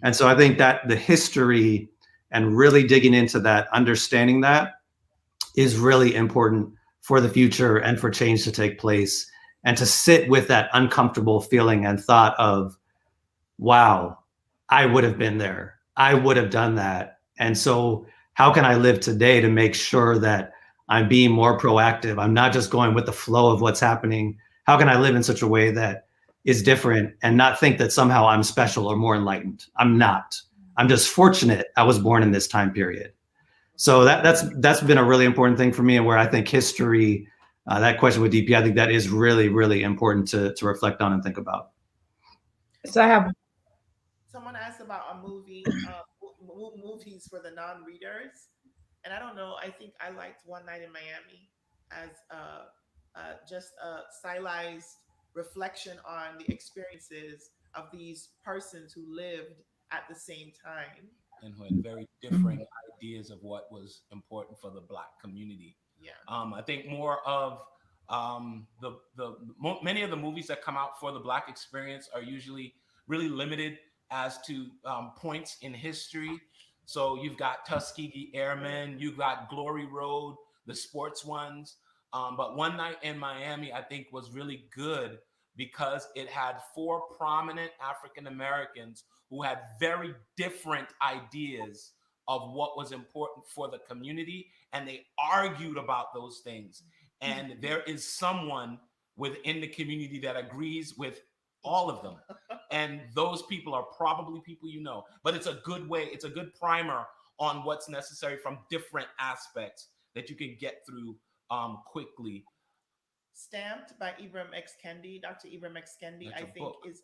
And so I think that the history and really digging into that, understanding that, is really important for the future and for change to take place, and to sit with that uncomfortable feeling and thought of, wow, I would have been there. I would have done that. And so how can I live today to make sure that I'm being more proactive? I'm not just going with the flow of what's happening. How can I live in such a way that is different and not think that somehow I'm special or more enlightened? I'm not. I'm just fortunate I was born in this time period. So that's been a really important thing for me, and where I think history, that question with DP, I think that is really, really important to reflect on and think about. So I have Someone asked about a movie, movies for the non-readers, and I don't know. I think I liked One Night in Miami as just a stylized reflection on the experiences of these persons who lived at the same time. And who had very different ideas of what was important for the Black community. Yeah. I think more of many of the movies that come out for the Black experience are usually really limited as to points in history. So you've got Tuskegee Airmen, you've got Glory Road, the sports ones. But One Night in Miami, I think, was really good because it had 4 prominent African Americans who had very different ideas of what was important for the community, and they argued about those things. And there is someone within the community that agrees with all of them. And those people are probably people you know. But it's a good way, it's a good primer on what's necessary from different aspects that you can get through quickly. Stamped by Ibram X. Kendi. Dr. Ibram X. Kendi, That's I a think, book. is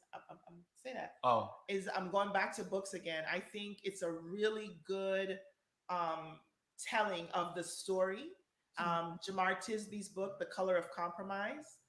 say that. Oh, I'm going back to books again. I think it's a really good telling of the story. Jamar Tisby's book, The Color of Compromise.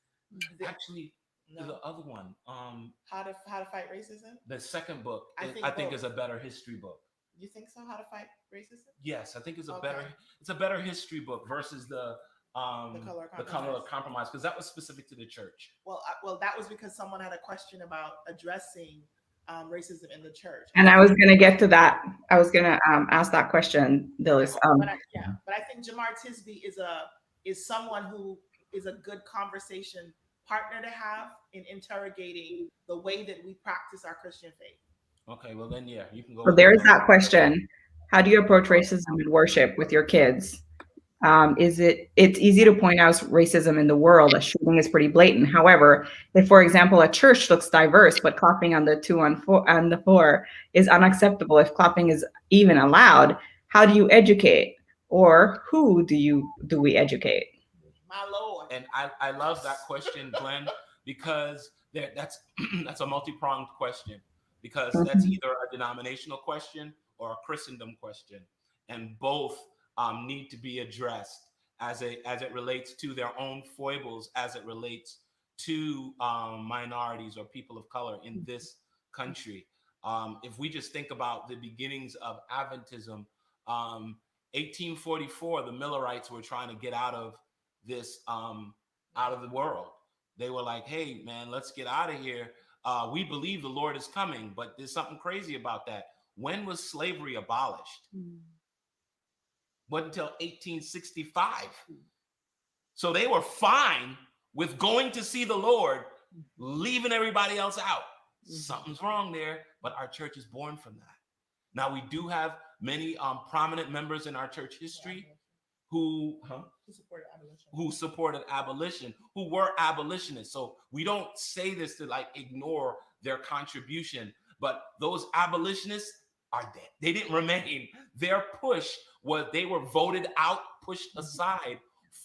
actually, No. the other one, How to Fight Racism. the second book, I I think think is a better history book. You think so? How to Fight Racism? Yes, I think it's Okay. it's a better history book versus the Color of the Color of Compromise. Compromise, because that was specific to the church. Well, that was because someone had a question about addressing racism in the church. And I was going to get to that. I was going to ask that question, Dillis. But I think Jamar Tisby is someone who is a good conversation partner to have in interrogating the way that we practice our Christian faith. Okay, well then, yeah, you can go. So there's that question. How do you approach racism in worship with your kids? It's easy to point out racism in the world. A shooting is pretty blatant. However, if, for example, a church looks diverse, but clapping on the 2 on the 4 is unacceptable, if clapping is even allowed, how do you educate? Or who do we educate? My Lord. And I love that question, Glenn, because that's that's a multi-pronged question, because that's either a denominational question or a Christendom question, and both need to be addressed as it relates to their own foibles, as it relates to minorities or people of color in this country. If we just think about the beginnings of Adventism, 1844, the Millerites were trying to get out of this, out of the world. They were like, hey, man, let's get out of here. We believe the Lord is coming, but there's something crazy about that. When was slavery abolished? Wasn't until 1865. So they were fine with going to see the Lord, leaving everybody else out. Something's wrong there, but our church is born from that. Now, we do have many prominent members in our church history who supported abolition, who were abolitionists. So we don't say this to like ignore their contribution, but those abolitionists are dead. They didn't remain. Their push was they were voted out, pushed aside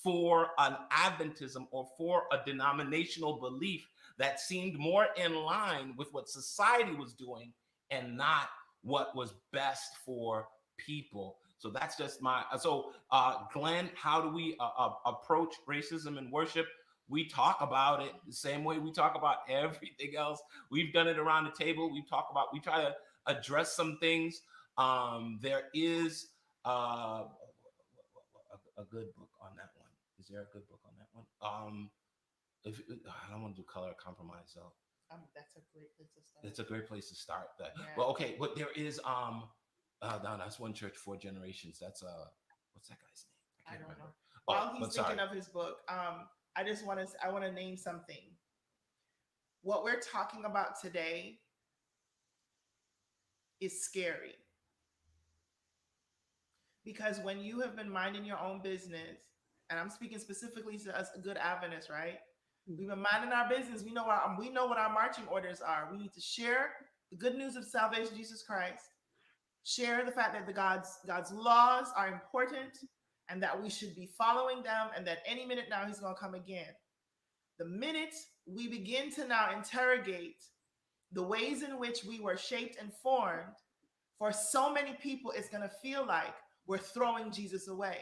for an Adventism or for a denominational belief that seemed more in line with what society was doing and not what was best for people. So that's just my, Glenn, how do we approach racism in worship? We talk about it the same way we talk about everything else. We've done it around the table. We try to address some things. There is a good book on that one. Is there a good book on that one? I don't want to do color compromise, though. That's a great place to start. It's a great place to start. That. Yeah. Well, okay, but there is no, that's One Church, Four Generations. That's what's that guy's name? I don't remember. know. Oh, While he's thinking sorry. of his book, I want to name something. What we're talking about today is scary. Because when you have been minding your own business, and I'm speaking specifically to us good Adventists, right? We've been minding our business. We know what our marching orders are. We need to share the good news of salvation, Jesus Christ. Share the fact that God's laws are important and that we should be following them, and that any minute now he's going to come again. The minute we begin to now interrogate the ways in which we were shaped and formed, for so many people, it's going to feel like we're throwing Jesus away.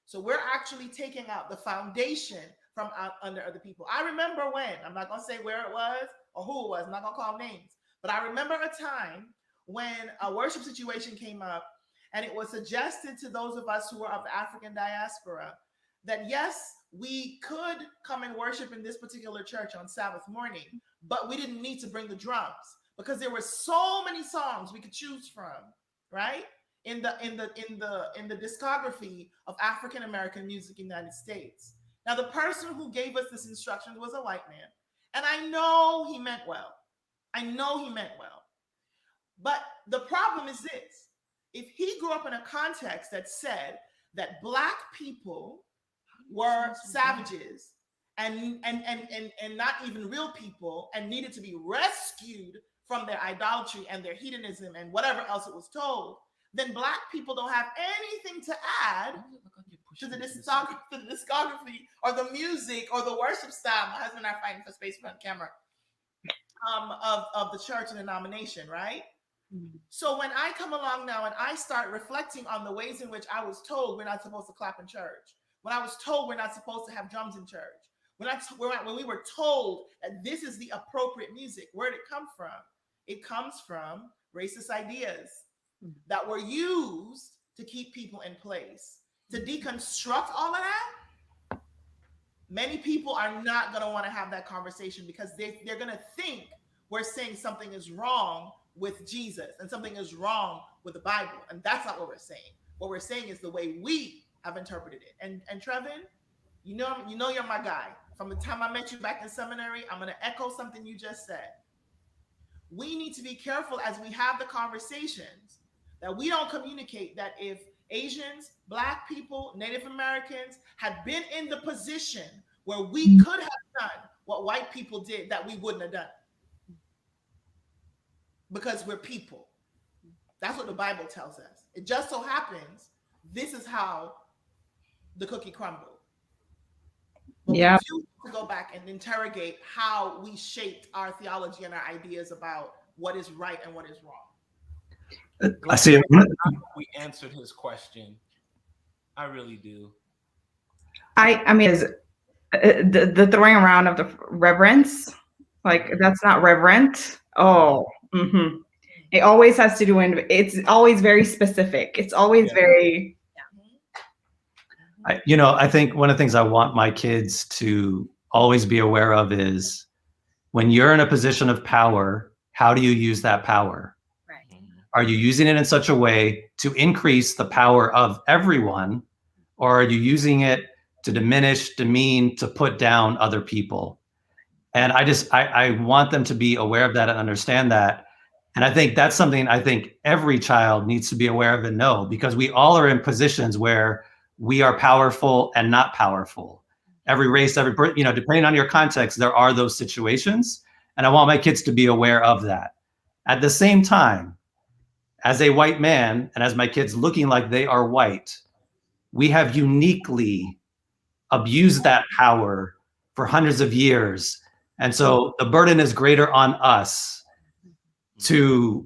So we're actually taking out the foundation from out under other people. I remember when, I'm not going to say where it was or who it was, I'm not going to call names, but I remember a time when a worship situation came up, and it was suggested to those of us who were of the African diaspora that yes, we could come and worship in this particular church on Sabbath morning, but we didn't need to bring the drums because there were so many songs we could choose from, right? In the discography of African American music in the United States. Now, the person who gave us this instruction was a white man, and I know he meant well. But the problem is this: if he grew up in a context that said that Black people were savages and not even real people and needed to be rescued from their idolatry and their hedonism and whatever else it was told, then Black people don't have anything to add to the discography or the music or the worship style. My husband and I are fighting for space front camera of the church and denomination, right? So when I come along now and I start reflecting on the ways in which I was told we're not supposed to clap in church, when I was told we're not supposed to have drums in church, when we were told that this is the appropriate music, where did it come from? It comes from racist ideas that were used to keep people in place. To deconstruct all of that, many people are not going to want to have that conversation because they're going to think we're saying something is wrong with Jesus and something is wrong with the Bible. And that's not what we're saying. What we're saying is the way we have interpreted it. And Trevin, you know you're my guy. From the time I met you back in seminary, I'm going to echo something you just said. We need to be careful as we have the conversations that we don't communicate that if Asians, Black people, Native Americans had been in the position where we could have done what white people did, that we wouldn't have done. Because we're people. That's what the Bible tells us. It just so happens this is how the cookie crumbled. But we do to go back and interrogate how we shaped our theology and our ideas about what is right and what is wrong. I see it. We answered his question. I really do. I mean, is the throwing around of the reverence, like that's not reverent. Oh, it always has to do with, it's always very specific. It's always very. I think one of the things I want my kids to always be aware of is when you're in a position of power, how do you use that power? Right. Are you using it in such a way to increase the power of everyone, or are you using it to diminish, demean, to put down other people? And I want them to be aware of that and understand that. And I think that's something I think every child needs to be aware of and know, because we all are in positions where we are powerful and not powerful. Every race, depending on your context, there are those situations. And I want my kids to be aware of that. At the same time, as a white man, and as my kids looking like they are white, we have uniquely abused that power for hundreds of years. And so the burden is greater on us to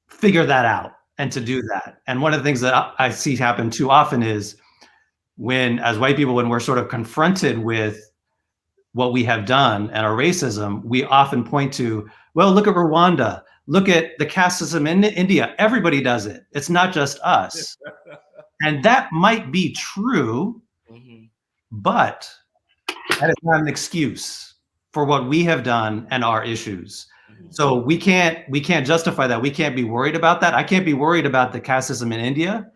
figure that out and to do that. And one of the things that I see happen too often is when, as white people, when we're sort of confronted with what we have done and our racism, we often point to, well, look at Rwanda, look at the caste system in India. Everybody does it. It's not just us. And that might be true, but that is not an excuse for what we have done and our issues. So we can't justify that. We can't be worried about that. I can't be worried about the caste system in India.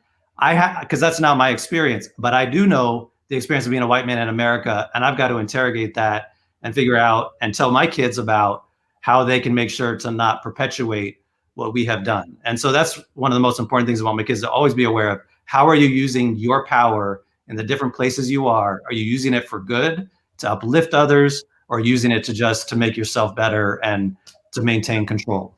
Because that's not my experience, but I do know the experience of being a white man in America, and I've got to interrogate that and figure out and tell my kids about how they can make sure to not perpetuate what we have done. And so that's one of the most important things about my kids, to always be aware of: how are you using your power in the different places you are? Are you using it for good, to uplift others, or using it to make yourself better and to maintain control?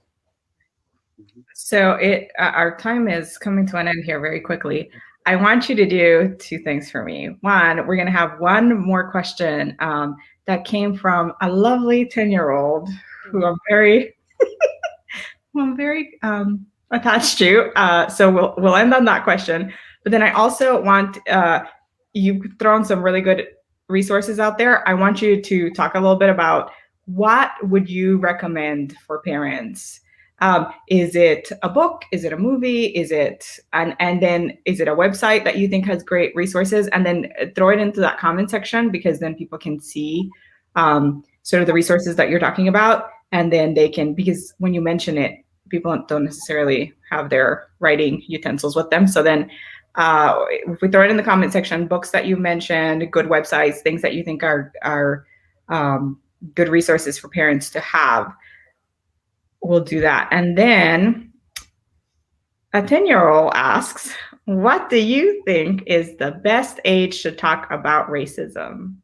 So our time is coming to an end here very quickly. I want you to do two things for me. One, we're going to have one more question that came from a lovely 10-year-old who I'm very, attached to. So we'll end on that question. But then I also want, you've thrown some really good resources out there. I want you to talk a little bit about what would you recommend for parents. Is it a book? Is it a movie? Is it and then is it a website that you think has great resources? And then throw it into that comment section, because then people can see sort of the resources that you're talking about, and then they can, because when you mention it, people don't necessarily have their writing utensils with them. So then if we throw it in the comment section, books that you mentioned, good websites, things that you think are good resources for parents to have, we'll do that. And then a 10-year-old asks, what do you think is the best age to talk about racism?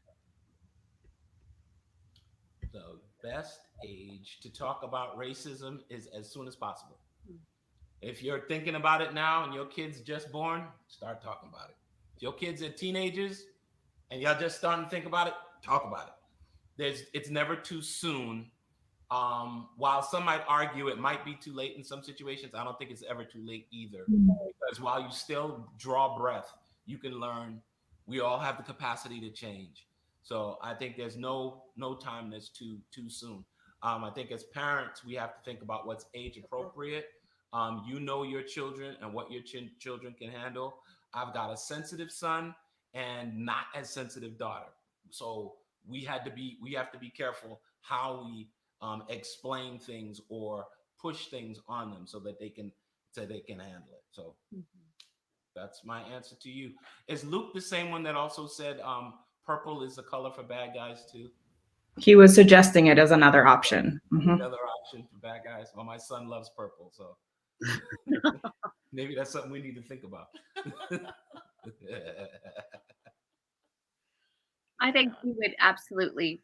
The best age to talk about racism is as soon as possible. If you're thinking about it now and your kid's just born, start talking about it. If your kids are teenagers and y'all just starting to think about it, talk about it. It's never too soon. While some might argue it might be too late in some situations, I don't think it's ever too late either. Because while you still draw breath, you can learn. We all have the capacity to change. So I think there's no time that's too soon. I think as parents, we have to think about what's age appropriate. You know your children and what your children can handle. I've got a sensitive son and not as sensitive daughter. So we have to be careful how we explain things or push things on them so they can handle it. So that's my answer to you. Is Luke the same one that also said purple is the color for bad guys too? He was suggesting it as another option. Another option for bad guys. Well, my son loves purple, so maybe that's something we need to think about. I think we would absolutely,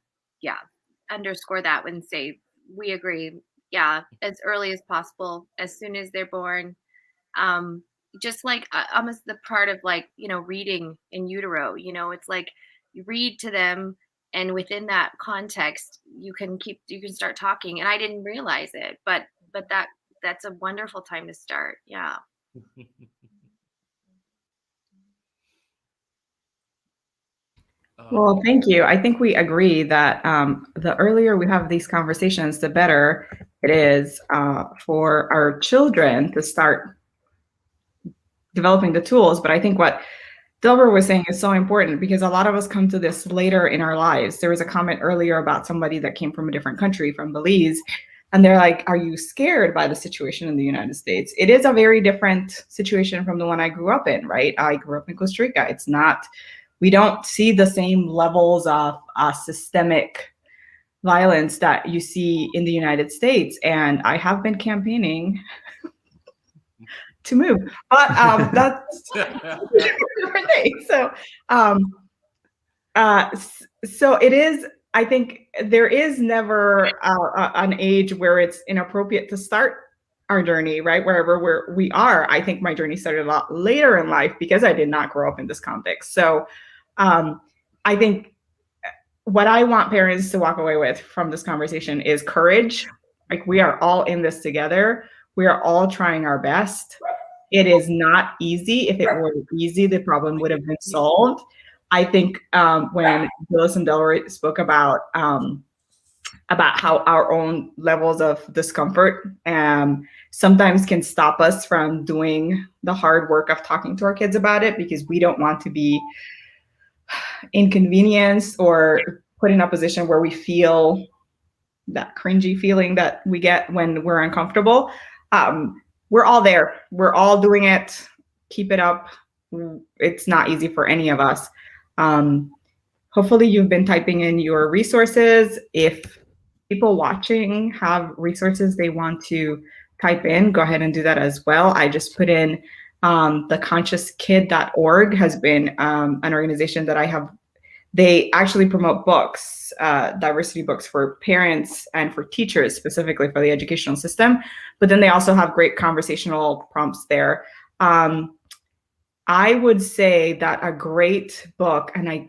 underscore that when say we agree. Yeah, as early as possible, as soon as they're born. Just like almost the part of reading in utero. It's like you read to them, and within that context, you can start talking. And I didn't realize it, but that's a wonderful time to start. Yeah. Well, thank you. I think we agree that the earlier we have these conversations, the better it is for our children to start developing the tools. But I think what Dilber was saying is so important, because a lot of us come to this later in our lives. There was a comment earlier about somebody that came from a different country, from Belize, and they're like, are you scared by the situation in the United States? It is a very different situation from the one I grew up in, right? I grew up in Costa Rica. We don't see the same levels of systemic violence that you see in the United States. And I have been campaigning to move, but that's a different thing. So, so it is. I think there is never an age where it's inappropriate to start our journey, right? Wherever we are. I think my journey started a lot later in life because I did not grow up in this context. So, I think what I want parents to walk away with from this conversation is courage. Like, we are all in this together. We are all trying our best. It is not easy. If it were easy, the problem would have been solved. I think when Willis and Delroy spoke about how our own levels of discomfort sometimes can stop us from doing the hard work of talking to our kids about it, because we don't want to be inconvenienced or put in a position where we feel that cringy feeling that we get when we're uncomfortable. We're all there. We're all doing it. Keep it up. It's not easy for any of us. Hopefully you've been typing in your resources. If people watching have resources they want to type in, go ahead and do that as well. I just put in theconsciouskid.org has been an organization that I have. They actually promote books, diversity books for parents and for teachers, specifically for the educational system. But then they also have great conversational prompts there. I would say that a great book, and I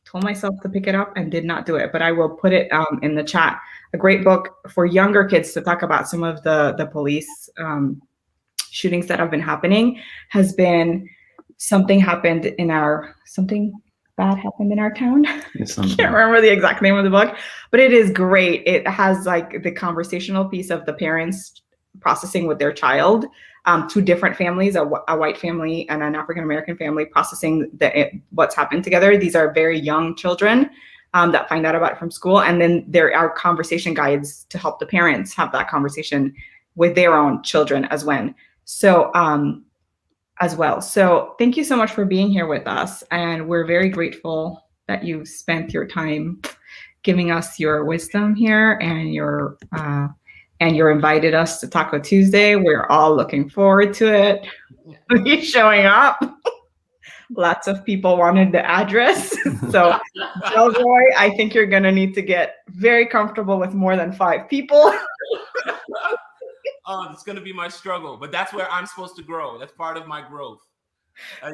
told myself to pick it up and did not do it, but I will put it in the chat. A great book for younger kids to talk about some of the police shootings that have been happening has been Something Bad Happened in Our Town. I can't remember the exact name of the book, but it is great. It has like the conversational piece of the parents processing with their child, two different families, a white family and an African-American family, processing what's happened together. These are very young children that find out about it from school. And then there are conversation guides to help the parents have that conversation with their own children as well. So thank you so much for being here with us. And we're very grateful that you spent your time giving us your wisdom here, and you invited us to Taco Tuesday. We're all looking forward to it. You showing up. Lots of people wanted the address. So, Delroy, I think you're going to need to get very comfortable with more than 5 people. Oh, it's going to be my struggle, but that's where I'm supposed to grow. That's part of my growth. I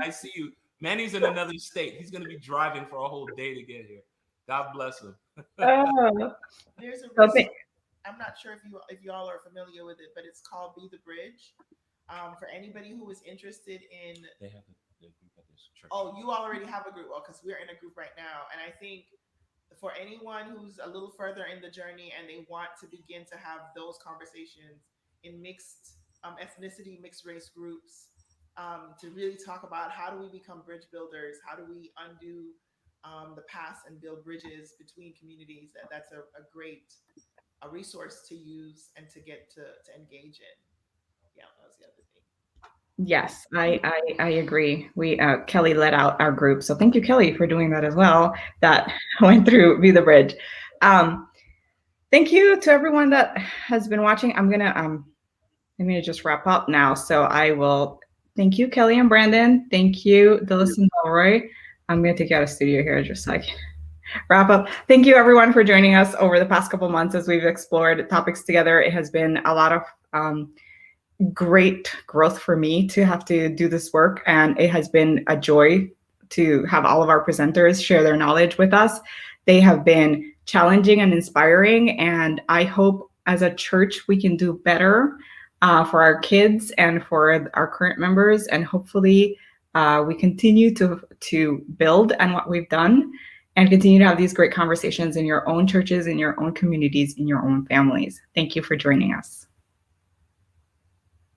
see you. Manny's in another state. He's going to be driving for a whole day to get here. God bless him. There's a resource. I'm not sure if y'all are familiar with it, but it's called Be the Bridge. For anybody who is interested in. They have a group at this church. Oh, you already have a group. Well, because we're in a group right now, and I think for anyone who's a little further in the journey and they want to begin to have those conversations in mixed ethnicity, mixed race groups, to really talk about how do we become bridge builders, how do we undo the past and build bridges between communities. That's a great resource to use and to get to engage in. Yeah, that was the other thing. Yes, I agree. Kelly led out our group, so thank you, Kelly, for doing that as well. That went through Be the Bridge. Thank you to everyone that has been watching. I'm gonna just wrap up now. So I will thank you, Kelly and Brandon. Thank you, Dillis and Delroy. I'm gonna take you out of studio here just so I can wrap up. Thank you, everyone, for joining us over the past couple months as we've explored topics together. It has been a lot of great growth for me to have to do this work, and it has been a joy to have all of our presenters share their knowledge with us. They have been challenging and inspiring, and I hope as a church we can do better for our kids and for our current members, and hopefully we continue to build on what we've done and continue to have these great conversations in your own churches, in your own communities, in your own families. Thank you for joining us.